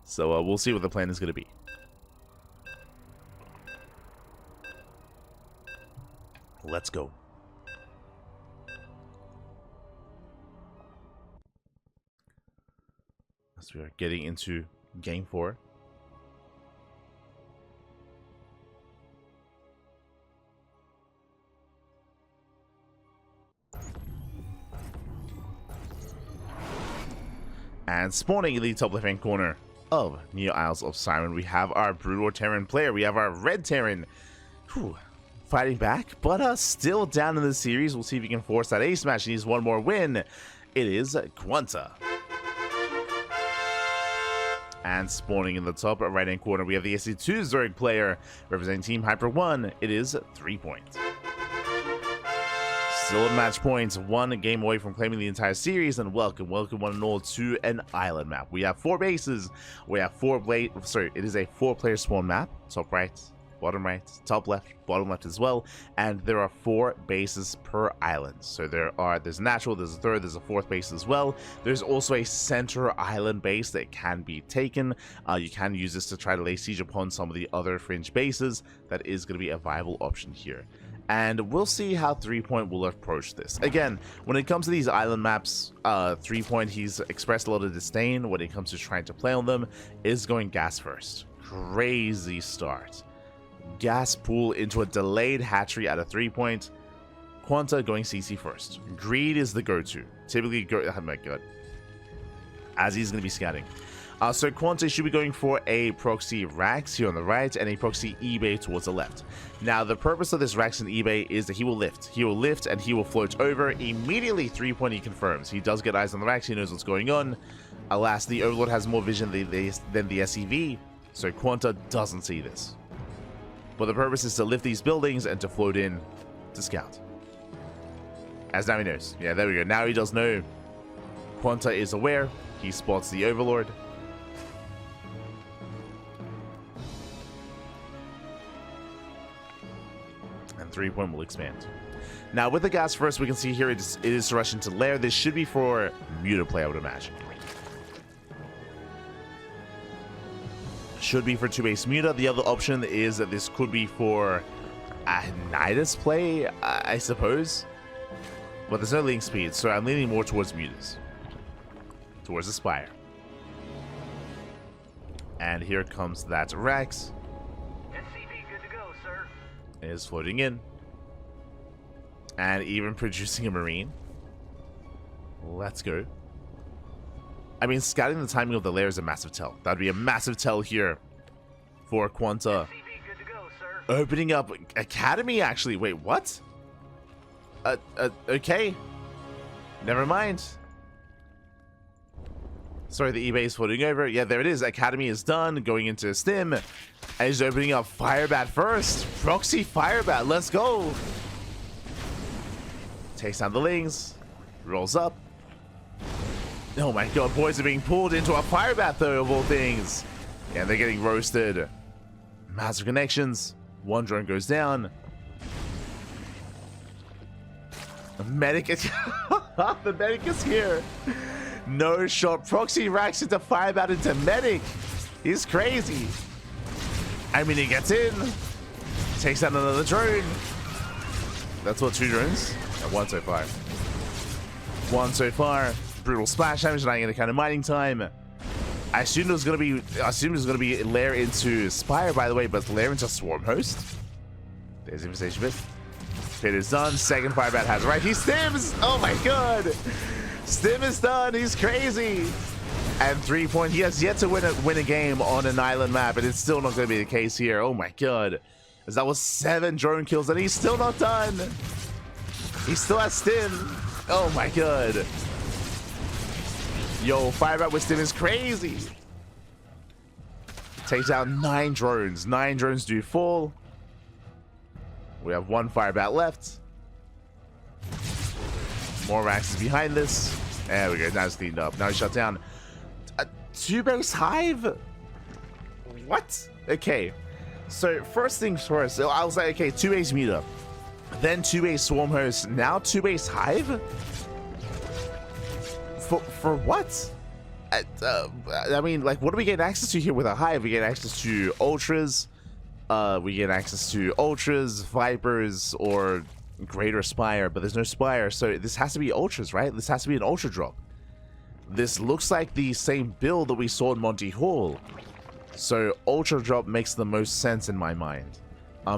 So we'll see what the plan is going to be. Let's go. As we are getting into game 4. And spawning in the top left-hand corner of Neo Isles of Siren, we have our Brutal Terran player. We have our Red Terran fighting back, but still down in the series. We'll see if he can force that ace match. He needs one more win. It is Quanta. And spawning in the top right-hand corner, we have the SC2 Zerg player representing Team Hyper 1. It is 3-point. Still at match points, one game away from claiming the entire series, and welcome one and all to an island map. We have 4 bases. We have it is a 4-player spawn map, top right, bottom right, top left, bottom left as well, and there are 4 bases per island. So there's a natural, there's a third, there's a 4th base as well. There's also a center island base that can be taken. You can use this to try to lay siege upon some of the other fringe bases. That is going to be a viable option here. And we'll see how threepoint will approach this. Again, when it comes to these island maps, threepoint, he's expressed a lot of disdain when it comes to trying to play on them, is going gas first. Crazy start. Gas pool into a delayed hatchery at a 3-point. Quanta going CC first. Greed is the go-to. Typically, oh my god. As he's going to be scouting. So Quanta should be going for a proxy Rax here on the right and a proxy eBay towards the left. Now, the purpose of this Rax and eBay is that he will lift. He will lift and he will float over. Immediately, 3-point he confirms. He does get eyes on the Rax. He knows what's going on. Alas, the Overlord has more vision than the SEV, so Quanta doesn't see this. But the purpose is to lift these buildings and to float in to scout. As now he knows. Yeah, there we go. Now he does know. Quanta is aware. He spots the Overlord. And 3-point will expand. Now, with the gas first, we can see here it is rushing to lair. This should be for muted play, I would imagine. Should be for 2-base Muta. The other option is that this could be for a Nidus play, I suppose. But there's no link speed, so I'm leaning more towards Mutas. Towards the Spire. And here comes that Rex. SCV good to go, sir. Is floating in. And even producing a Marine. Let's go. I mean, scouting the timing of the lair is a massive tell. That would be a massive tell here for Quanta. Good to go, sir. Opening up Academy, actually. Wait, what? Okay. Never mind. Sorry, the eBay is floating over. Yeah, there it is. Academy is done. Going into Stim. And he's opening up Firebat first. Proxy Firebat. Let's go. Takes down the Lings. Rolls up. Oh my god, boys are being pulled into a Firebat though, of all things. Yeah, they're getting roasted. Massive connections. One drone goes down. The medic is the medic is here. No shot. Proxy racks into Firebat into medic. He's crazy. I mean, he gets in. Takes out another drone. That's what, 2 drones? Yeah, 1 so far. 1 so far. Brutal splash damage, not getting a kind of mining time. I assumed it was gonna be lair into Spire, by the way, but lair into Swarm Host. There's the invitation bit. Pit is done. Second Firebat has right. He stims. Oh my god. Stim is done. He's crazy. And 3-point. He has yet to win a game on an island map, and it's still not going to be the case here. Oh my god. As that was 7 drone kills, and he's still not done. He still has Stim. Oh my god. Yo, Firebat with Stim is crazy. Takes out 9 drones. 9 drones do fall. We have 1 Firebat left. More racks is behind this. There we go. Now it's cleaned up. Now he's shut down. 2-base Hive? What? Okay. So, first things first. I was like, okay, 2-base Muta. Then 2-base Swarm Host. Now 2-base Hive? For what? I mean, like, what do we get access to here with a Hive? We get access to Ultras. We get access to Ultras, Vipers, or Greater Spire, but there's no Spire, so this has to be Ultras, right? This has to be an Ultra drop. This looks like the same build that we saw in Monty Hall. So Ultra drop makes the most sense in my mind.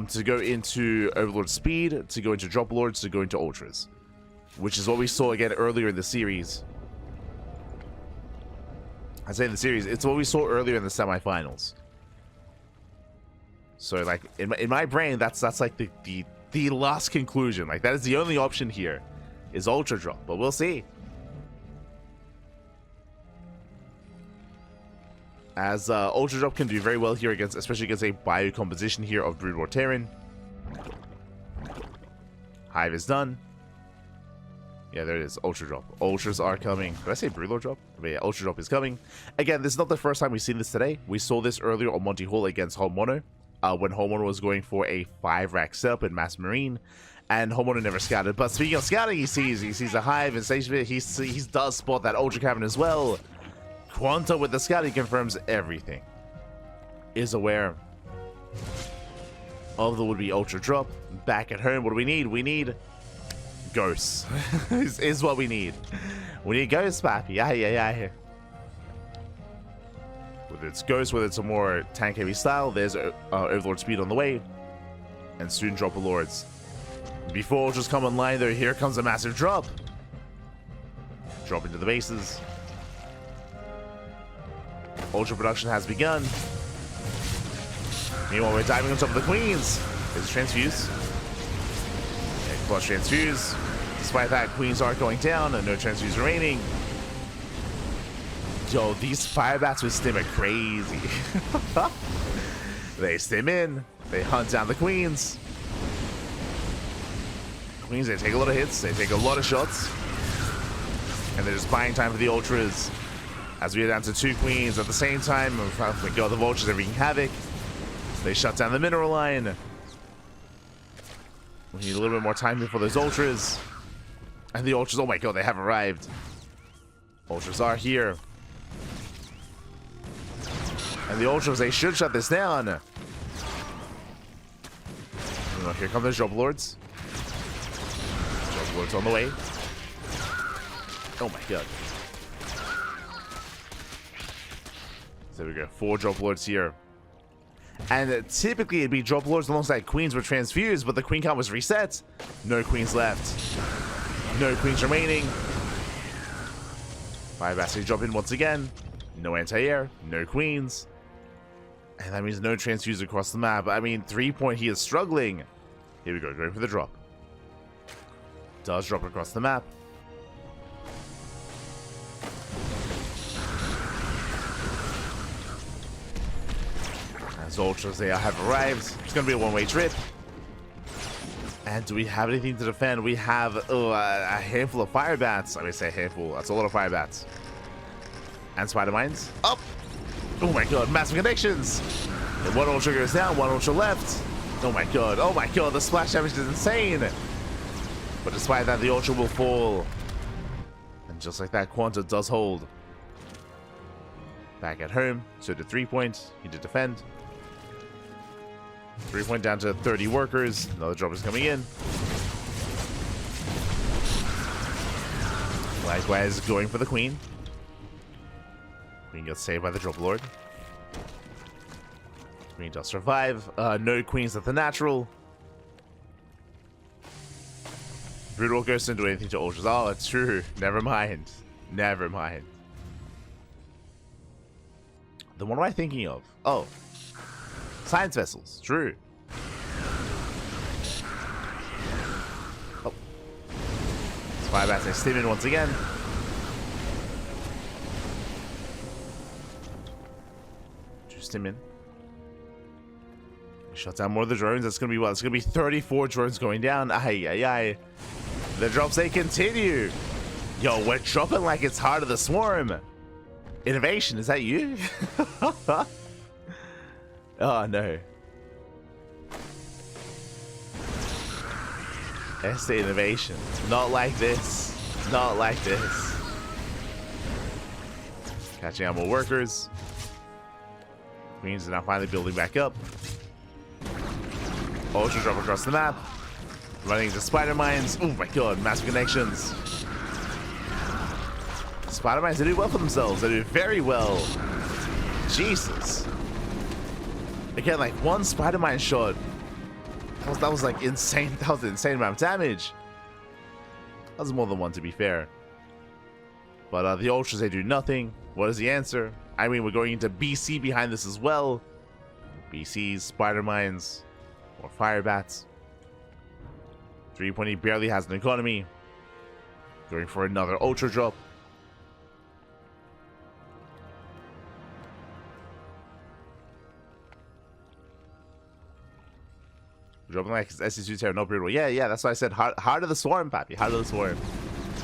To go into Overlord Speed, to go into Drop Lords, to go into Ultras. Which is what we saw again earlier in the series. I say in the series, it's what we saw earlier in the semifinals. So, like, in my brain, that's like the last conclusion. Like, that is the only option here, is Ultra Drop. But we'll see. As Ultra Drop can do very well here against, especially against a bio composition here of Brood War Terran. Hive is done. Yeah, there it is. Ultra Drop. Ultras are coming. Did I say Brood Lord Drop? But yeah, Ultra Drop is coming. Again, this is not the first time we've seen this today. We saw this earlier on Monty Hall against Hall Mono. when Homeowner was going for a 5-rack setup in Mass Marine, and Homeowner never scouted. But speaking of scouting, he sees a hive and station bit. He does spot that Ultra Cavern as well. Quanta with the scouting confirms everything. Is aware of the would-be Ultra drop. Back at home, what do we need? We need ghosts. is what we need. We need ghosts, papi. Yeah. Whether it's ghosts, whether it's a more tank-heavy style, there's Overlord speed on the way, and soon drop of Lords. Before Ultras come online, though, here comes a massive drop. Drop into the bases. Ultra production has begun. Meanwhile, we're diving on top of the Queens. There's a transfuse. Plus transfuse. Despite that, Queens are going down and no transfuse remaining. Yo, these fire bats with stim are crazy. They stim in. They hunt down the Queens. Queens, they take a lot of hits. They take a lot of shots. And they're just buying time for the Ultras. As we are down to 2 Queens at the same time. Oh my god, the Vultures are wreaking havoc. They shut down the mineral line. We need a little bit more time before those Ultras. And the Ultras, oh my god, they have arrived. Ultras are here. And the Ultras, they should shut this down. Oh, here come those Drop Lords. Drop Lords on the way. Oh my god. So there we go, 4 Drop Lords here. And typically it'd be Drop Lords alongside Queens were transfused, but the Queen count was reset. No Queens left. No Queens remaining. Fire Bats drop in once again. No anti-air, no Queens. And that means no transfuse across the map. I mean, 3-point, he is struggling. Here we go, going for the drop. Does drop across the map. As Ultras, they have arrived. It's going to be a one-way trip. And do we have anything to defend? We have a handful of fire bats. I mean, say a handful. That's a lot of fire bats. And spider mines. Up! Oh my god, massive connections! And 1 Ultra goes down, 1 Ultra left. Oh my god, the splash damage is insane! But despite that, the Ultra will fall. And just like that, Quanta does hold. Back at home, so did 3-point. He did defend. 3-point down to 30 workers. Another drop is coming in. Likewise, going for the Queen. Queen gets saved by the Drop Lord. Queen does survive. No Queens at the natural. Brutal Ghost didn't do anything to Ultras. Oh, it's true. Never mind. Never mind. Then what am I thinking of? Oh. Science vessels. True. Oh. Spy Bats, they stim in once again. Stim in. Shut down more of the drones. That's gonna be what? It's gonna be 34 drones going down. Aye. The drops, they continue. Yo, we're dropping like it's Heart of the Swarm. Innovation, is that you? Oh no. SA Innovation. Not like this. Not like this. Catching out more workers. Queens are now finally building back up. Ultra drop across the map. Running into spider mines. Oh my god, massive connections. Spider mines, they do well for themselves. They do very well. Jesus. Again, like 1 spider mine shot. That was like insane. That was an insane amount of damage. That was more than 1, to be fair. But the Ultras, they do nothing. What is the answer? I mean, we're going into BC behind this as well. BCs, spider mines, or fire bats. 3-point, he barely has an economy. Going for another Ultra drop. Dropping like SC2 Terra, no brutal. Yeah, that's why I said Heart of the Swarm, papi. Heart of the Swarm.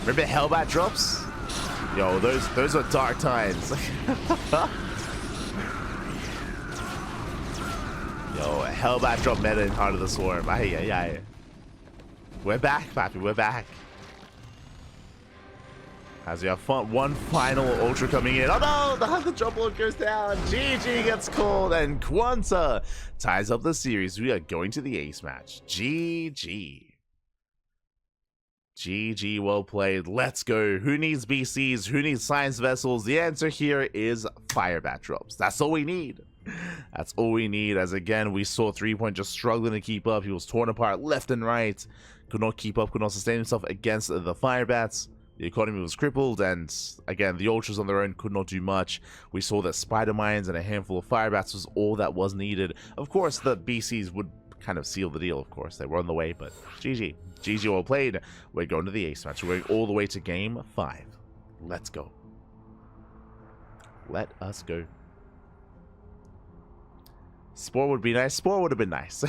Remember Hellbat drops? Yo, those are dark times. Yo, Oh, Hellbat drop meta in Heart of the Swarm. Aye, aye, aye. We're back, Pappy. We're back. As we have one final Ultra coming in. Oh no! The Hunter drop load goes down. GG gets called. And Quanta ties up the series. We are going to the ace match. GG. GG, well played. Let's go. Who needs BCs? Who needs science vessels? The answer here is Firebat drops. That's all we need. That's all we need. As again, we saw 3-point just struggling to keep up. He was torn apart left and right. Could not keep up, could not sustain himself against the Firebats. The economy was crippled, and again, the Ultras on their own could not do much. We saw that Spider Mines and a handful of Firebats was all that was needed. Of course, the BCs would kind of seal the deal, of course. They were on the way, but GG. GG, well played. We're going to the ace match. We're going all the way to game 5. Let's go. Let us go. Spore would be nice. Spore would have been nice.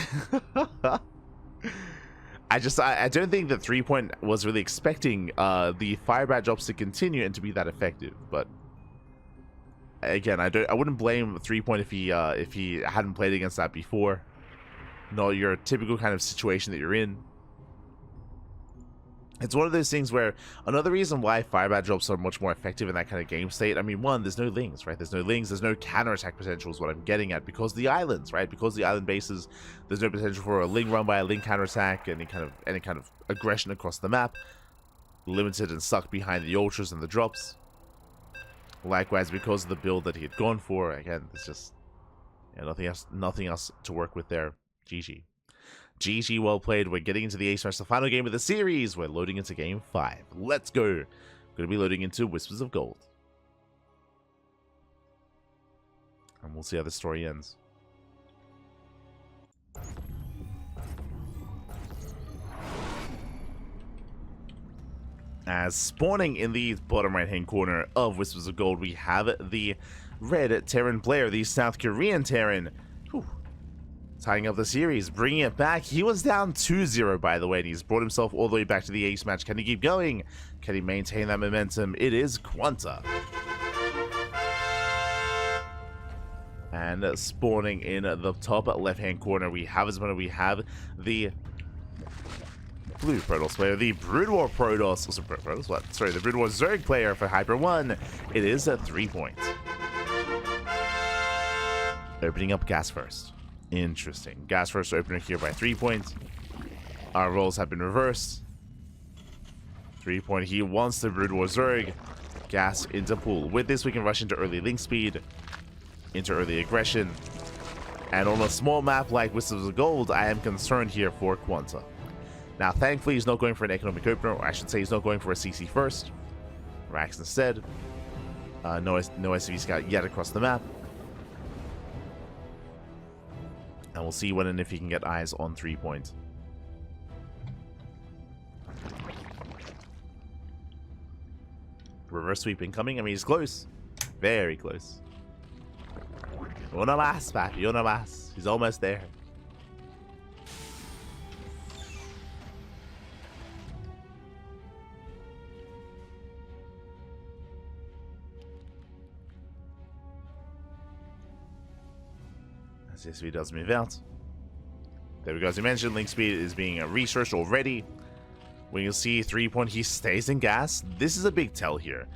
I don't think that 3-point was really expecting the Firebat drops to continue and to be that effective. But again, I wouldn't blame 3-point if he hadn't played against that before. No, your typical kind of situation that you're in. It's one of those things where another reason why Firebat drops are much more effective in that kind of game state. I mean, one, there's no lings, right? There's no lings, there's no counterattack potential is what I'm getting at, because the islands, right? Because the island bases, there's no potential for a ling run by a ling counterattack, any kind of aggression across the map. Limited and stuck behind the ultras and the drops. Likewise, because of the build that he had gone for, again, there's just nothing else to work with there. GG. GG, well played. We're getting into the ace match, the final game of the series. We're loading into game 5. Let's go. Going to be loading into Whispers of Gold. And we'll see how the story ends. As spawning in the bottom right hand corner of Whispers of Gold, we have the red Terran player, the South Korean Terran. Whew. Tying up the series, bringing it back. He was down 2-0, by the way, and he's brought himself all the way back to the ace match. Can he keep going? Can he maintain that momentum? It is Quanta. And spawning in the top left-hand corner, we have the blue Protoss player, the Brood War Protoss. Also, Protoss, what? Sorry, the Brood War Zerg player for Hyper 1. It is a 3-point. Opening up gas first. Interesting. Gas first opener here by 3-point. Our roles have been reversed. 3-point, he wants the Brood War Zerg. Gas into pool. With this, we can rush into early link speed, into early aggression. And on a small map like Whispers of Gold, I am concerned here for Quanta. Now, thankfully, he's not going for an economic opener, or I should say he's not going for a CC first. Rax instead. No SV scout yet across the map. And we'll see when and if he can get eyes on 3-point. Reverse sweep incoming. I mean, he's close. Very close. Una más, papi. Una más. He's almost there. As SV does move out. There we go. As you mentioned, link speed is being researched already. When you see 3-point, he stays in gas. This is a big tell here.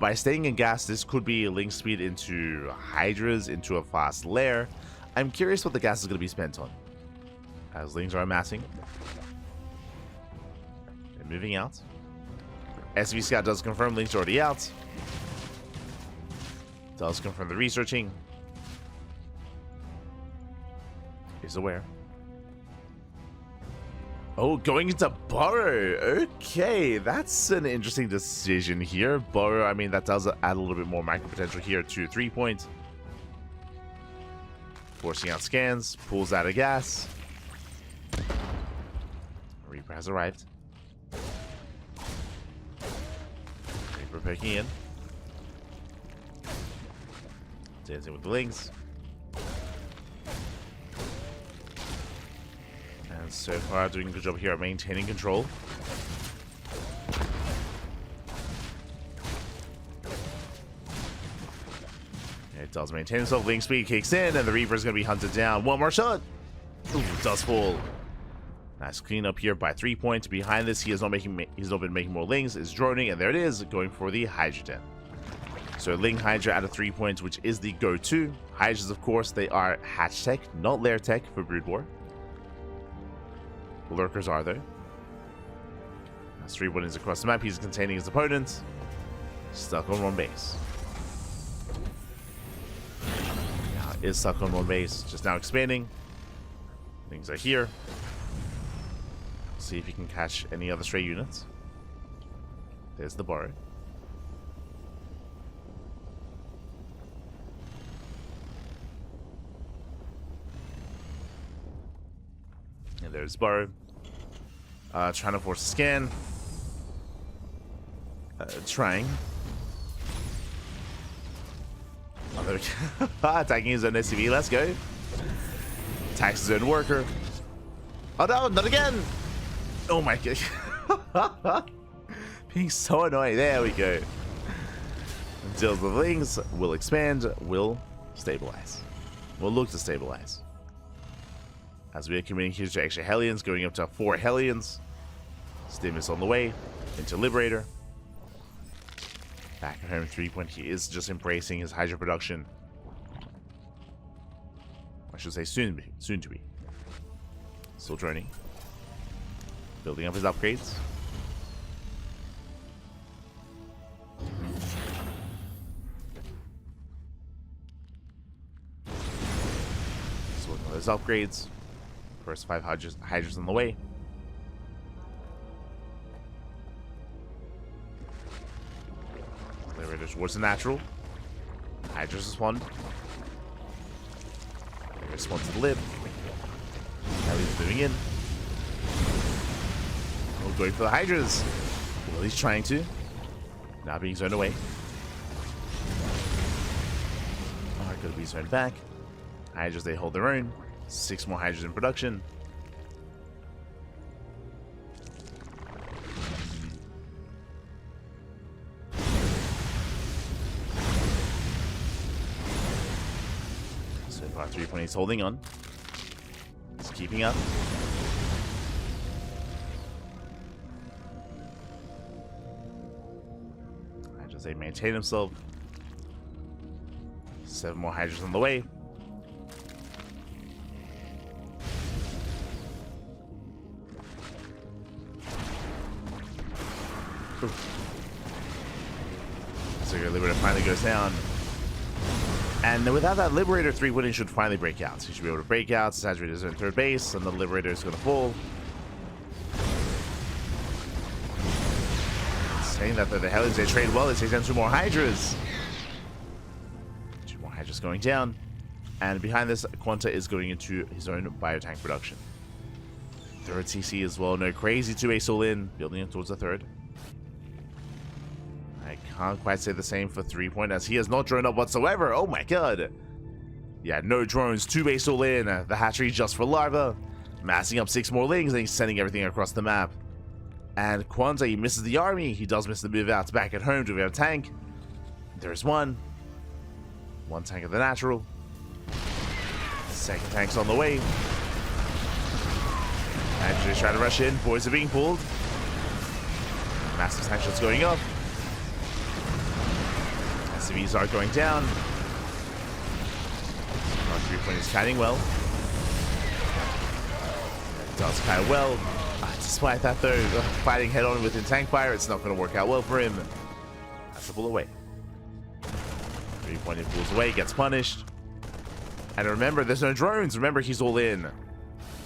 By staying in gas, this could be link speed into Hydras, into a fast lair. I'm curious what the gas is going to be spent on. As links are amassing. And moving out. SV Scout does confirm links are already out. Does confirm the researching. Is aware. Oh, going into Burrow. Okay, that's an interesting decision here. Burrow, I mean, that does add a little bit more micro potential here to 3-point. Forcing out scans, pulls out of gas. Reaper has arrived. Reaper poking in. Dancing with the links. And so far, doing a good job here at maintaining control. It does maintain himself. Link speed kicks in, and the Reaper is going to be hunted down. One more shot. does fall. Nice clean up here by 3point. Behind this, he's not been making more lings, is droning, and there it is, going for the Hydra Den. So Ling Hydra out of 3 points, which is the go-to. Hydras, of course, they are hatch tech, not lair tech for Brood War. Lurkers are though. As 3-1 is across the map, he's containing his opponents. Stuck on one base. Now is stuck on one base, just now expanding. Things are here. See if he can catch any other stray units. There's the borrow. And there's borrow. Trying to force a scan. Trying. Attacking his own SCV. Let's go. Attacks his own worker. Oh no, not again! Oh my god. Being so annoying. There we go. Until the lings will expand, will stabilize. Will look to stabilize. As we are committing here to extra Hellions, going up to 4 Hellions. Stim is on the way into Liberator. Back at home, 3-point. He is just embracing his Hydra production. I should say soon to be. Still droning. Building up his upgrades. So working on those upgrades. First 5 Hydras on the way. Liberator towards the natural. Hydras respond. They respond to the lib. Now he's moving in. Oh, going for the Hydras. Well, he's trying to. Now being zoned away. Alright, gonna be zoned back. Hydras, they hold their own. 6 more Hydras in production. So far, 3-point, he's holding on. He's keeping up. Hydras, they maintain himself. 7 more Hydras on the way. So your Liberator finally goes down. And without that Liberator, 3-winning should finally break out. So he should be able to break out, saturate his own third base, and the Liberator is going to fall. Saying that the Hellions, they trade well. They take down 2 more Hydras. 2 more Hydras going down. And behind this, Quanta is going into his own biotank production. Third CC as well. No crazy 2-base all in. Building it towards the third. I can't quite say the same for 3-point as he has not droned up whatsoever. Oh my god. Yeah, no drones. 2-base all in. The hatchery just for larva. Massing up 6 more lings and he's sending everything across the map. And Quanta, he misses the army. He does miss the move out back at home to a tank. There's one. 1 tank of the natural. Second tank's on the way. Actually trying to rush in. Boys are being pulled. Massive tank shots going up. SCVs are going down. 3-point is kiting well. It does kite well. Despite that though, fighting head on within tank fire, it's not going to work out well for him. That's a pull away. 3-point, he pulls away, gets punished. And remember, there's no drones. Remember, he's all in.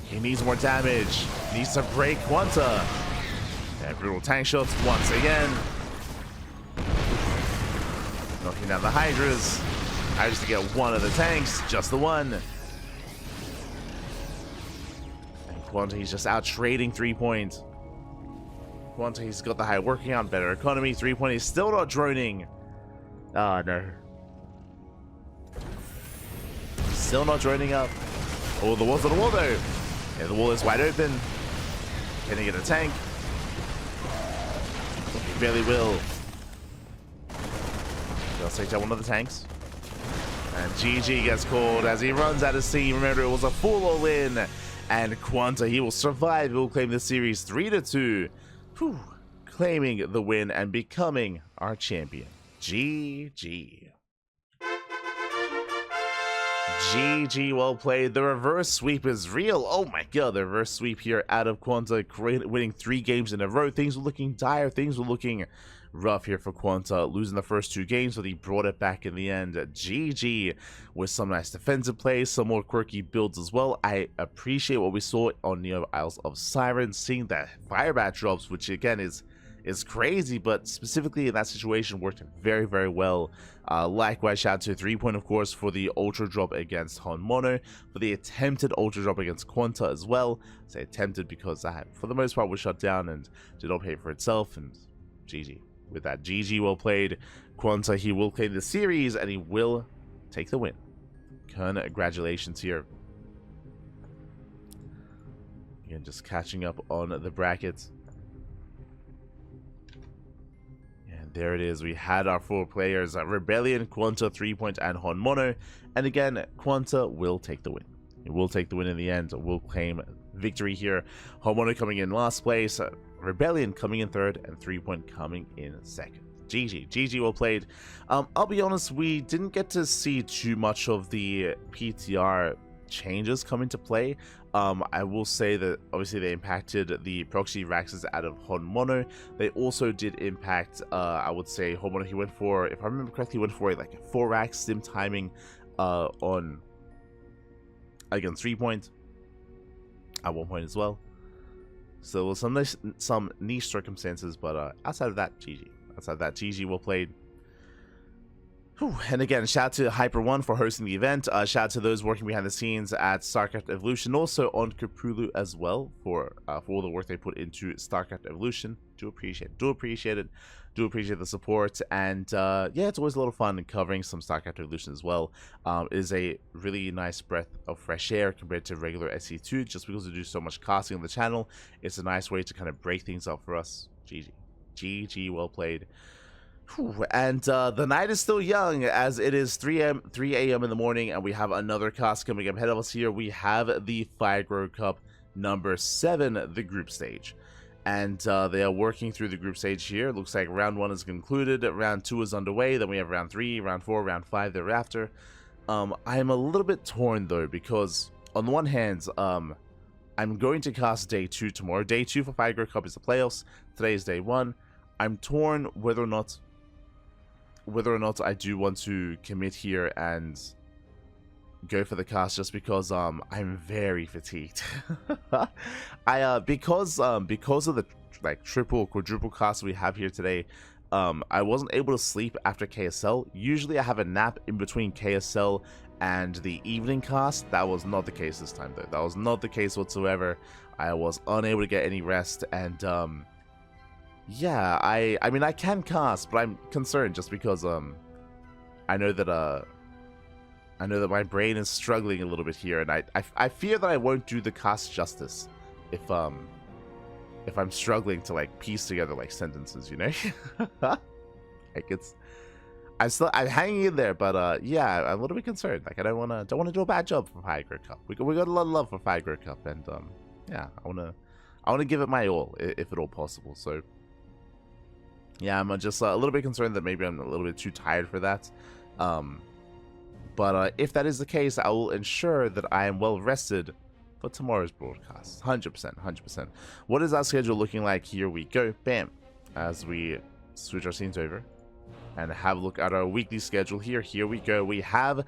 He needs more damage. Needs to break Quanta. And brutal tank shots once again. Knocking down the Hydras. Hydras to get 1 of the tanks. Just the 1. And Quanta, he's just out trading 3-point. Quanta, he's got the high working out, better economy. 3-point, he's still not droning. Oh, no. Still not droning up. Oh, the wall's on the wall, though. Yeah, the wall is wide open. Can he get a tank? He barely will. They'll take down 1 of the tanks. And GG gets called as he runs out of steam. Remember, it was a full all-in. And Quanta, he will survive. He will claim the series 3-2. Whew. Claiming the win and becoming our champion. GG. GG, well played. The reverse sweep is real. Oh my god, the reverse sweep here out of Quanta, winning 3 games in a row. Things were looking dire. Things were looking rough here for Quanta, losing the first 2 games, but he brought it back in the end. GG, with some nice defensive plays, some more quirky builds as well. I appreciate what we saw on Neo Isles of Siren, seeing that Firebat drops, which again is crazy, but specifically in that situation worked very, very well. Likewise, shout out to threepoint, of course, for the ultra drop against Honmono, for the attempted ultra drop against Quanta as well. I say attempted because that, for the most part, was shut down and did not pay for itself, and GG. With that, GG, well played. Quanta, he will play the series, and he will take the win. Congratulations here. Again, just catching up on the brackets. There it is. We had our 4 players, Rebellion, Quanta, threepoint, and Honmono. And again, Quanta will take the win. He will take the win in the end. Will claim victory here. Honmono coming in last place, Rebellion coming in 3rd, and threepoint coming in 2nd. GG. GG, well played. I'll be honest, we didn't get to see too much of the PTR changes come into play. I will say that obviously they impacted the proxy Raxes out of Honmono. They also did impact, I would say, Honmono. He went for, if I remember correctly, he went for like a 4-rack stim timing on against threepoint at one point as well. So there was some niche circumstances, but outside of that, GG. Outside of that, GG, well played. Whew. And again, shout out to Hyper1 for hosting the event. Shout out to those working behind the scenes at StarCraft Evolution, also on Kapulu as well for all the work they put into StarCraft Evolution. Do appreciate it. Do appreciate it. Do appreciate the support. And yeah, it's always a lot of fun covering some StarCraft Evolution as well. It is a really nice breath of fresh air compared to regular SC2, just because we do so much casting on the channel. It's a nice way to kind of break things up for us. GG. GG, well played. And the night is still young, as it is 3 a.m. in the morning, and we have another cast coming up ahead of us here. We have the Firegrow Cup number 7, the group stage. And they are working through the group stage here. Looks like round 1 is concluded, round 2 is underway, then we have round 3, round 4, round 5 thereafter. I'm a little bit torn though, because on the one hand, I'm going to cast day 2 tomorrow. Day 2 for Firegrow Cup is the playoffs. Today is day 1. I'm torn whether or not I do want to commit here and go for the cast, just because I'm very fatigued. Because of the like triple quadruple cast we have here today, I wasn't able to sleep after KSL. Usually I have a nap in between KSL and the evening cast. That was not the case this time though. That was not the case whatsoever. I was unable to get any rest, and yeah, I mean I can cast, but I'm concerned just because I know that my brain is struggling a little bit here, and I fear that I won't do the cast justice if I'm struggling to like piece together like sentences, you know. Like I'm hanging in there, but yeah, I'm a little bit concerned. Like I don't want to do a bad job for Firegrow Cup. We got a lot of love for Firegrow Cup, and yeah, I want to give it my all if at all possible. So yeah, I'm just a little bit concerned that maybe I'm a little bit too tired for that. But if that is the case, I will ensure that I am well rested for tomorrow's broadcast. 100%, 100%. What is our schedule looking like? Here we go. Bam. As we switch our scenes over and have a look at our weekly schedule here. Here we go. We have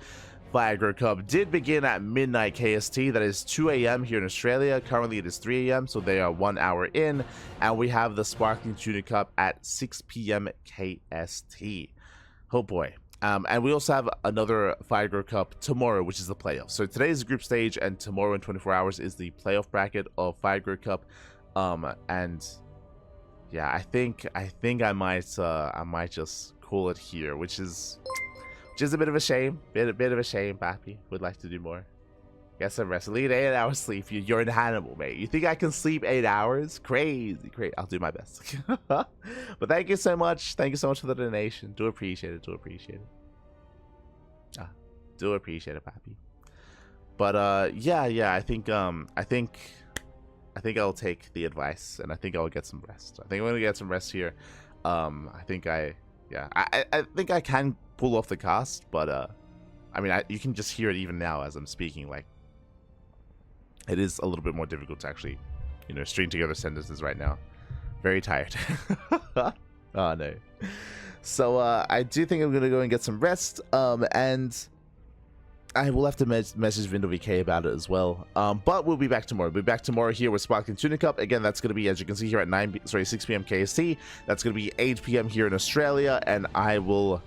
Firegrow Cup did begin at midnight KST. That is 2 a.m. here in Australia. Currently it is 3 a.m. so they are 1 hour in. And we have the Sparkling Tuna Cup at 6 p.m. KST. Oh boy. And we also have another Firegrow Cup tomorrow, which is the playoff. So today is the group stage, and tomorrow in 24 hours is the playoff bracket of Firegrow Cup. And yeah, I think I might just call it here, which is a bit of a shame. Bit of a shame. Bappy would like to do more. Get some rest. Lead 8 hours sleep. You're in Hannibal, mate. You think I can sleep 8 hours? Crazy. I'll do my best. But thank you so much. Thank you so much for the donation. Do appreciate it. Do appreciate it. Do appreciate it, Pappy. But yeah, I think I'll take the advice, and I think I'll get some rest. I think I'm gonna get some rest here. I think I think I can pull off the cast, but I mean, you can just hear it even now as I'm speaking. Like, it is a little bit more difficult to actually, you know, string together sentences right now. Very tired. Oh no. So I do think I'm gonna go and get some rest. And I will have to message v1.13 about it as well. But we'll be back tomorrow. We'll be back tomorrow here with Sparkling Tuna Cup. Again, that's going to be, as you can see here, at 6 p.m. KST. That's going to be 8 p.m. here in Australia. And I will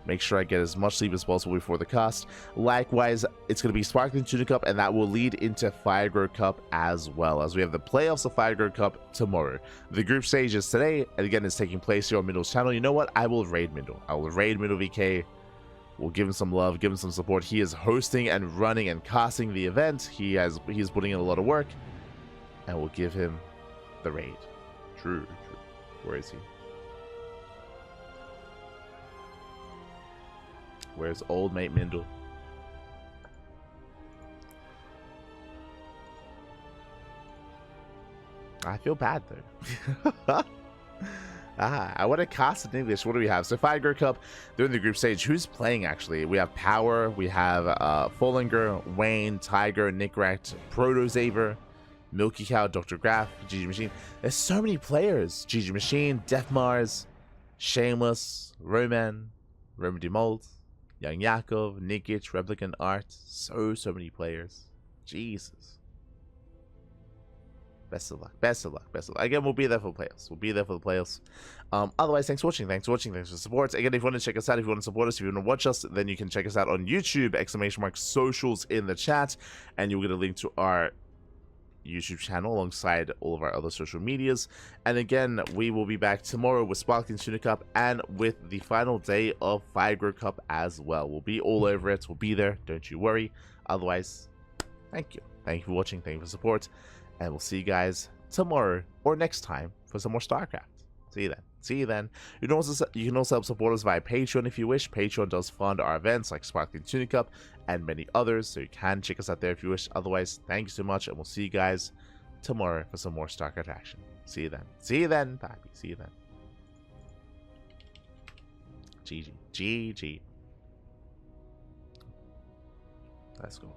make sure I get as much sleep as possible before the cast. Likewise, it's going to be Sparkling Tuna Cup, and that will lead into Fire Grow Cup as well, as we have the playoffs of Fire Grow Cup tomorrow. The group stage is today, and again, it's taking place here on Middle's channel. You know what? I will raid Middle. I will raid Middle VK. We'll give him some love, give him some support. He is hosting and running and casting the event. He's putting in a lot of work, and we'll give him the raid. True. Where is he? Where's old mate Mindle? I feel bad though. I want to cast in English. What do we have? So Fire Grow Cup, they're in the group stage. Who's playing actually? We have Power, we have Fallinger, Wayne, Tiger, Nickrat, Protozaver, Milky Cow, Dr. Graph, GG Machine. There's so many players. GG Machine, Def Mars, Shameless, Roman, Roman Mold, Young Yakov, Nikic, Replicant Art. So many players. Jesus. Best of luck. Best of luck. Best of luck. Again, we'll be there for the playoffs. We'll be there for the playoffs. Otherwise, thanks for watching. Thanks for watching. Thanks for the support. Again, if you want to check us out, if you want to support us, if you want to watch us, then you can check us out on YouTube. ! Socials in the chat. And you'll get a link to our YouTube channel alongside all of our other social medias. And again, we will be back tomorrow with Sparkling Tuna Cup and with the final day of Fire Grow Cup as well. We'll be all over it. We'll be there. Don't you worry. Otherwise, thank you. Thank you for watching. Thank you for support. And we'll see you guys tomorrow or next time for some more StarCraft. See you then. See you then. You can also help support us via Patreon if you wish. Patreon does fund our events like Sparkling Tuna Cup and many others, so you can check us out there if you wish. Otherwise, thank you so much, and we'll see you guys tomorrow for some more StarCraft action. See you then. See you then, Pappy. See you then. GG. GG. Let's go.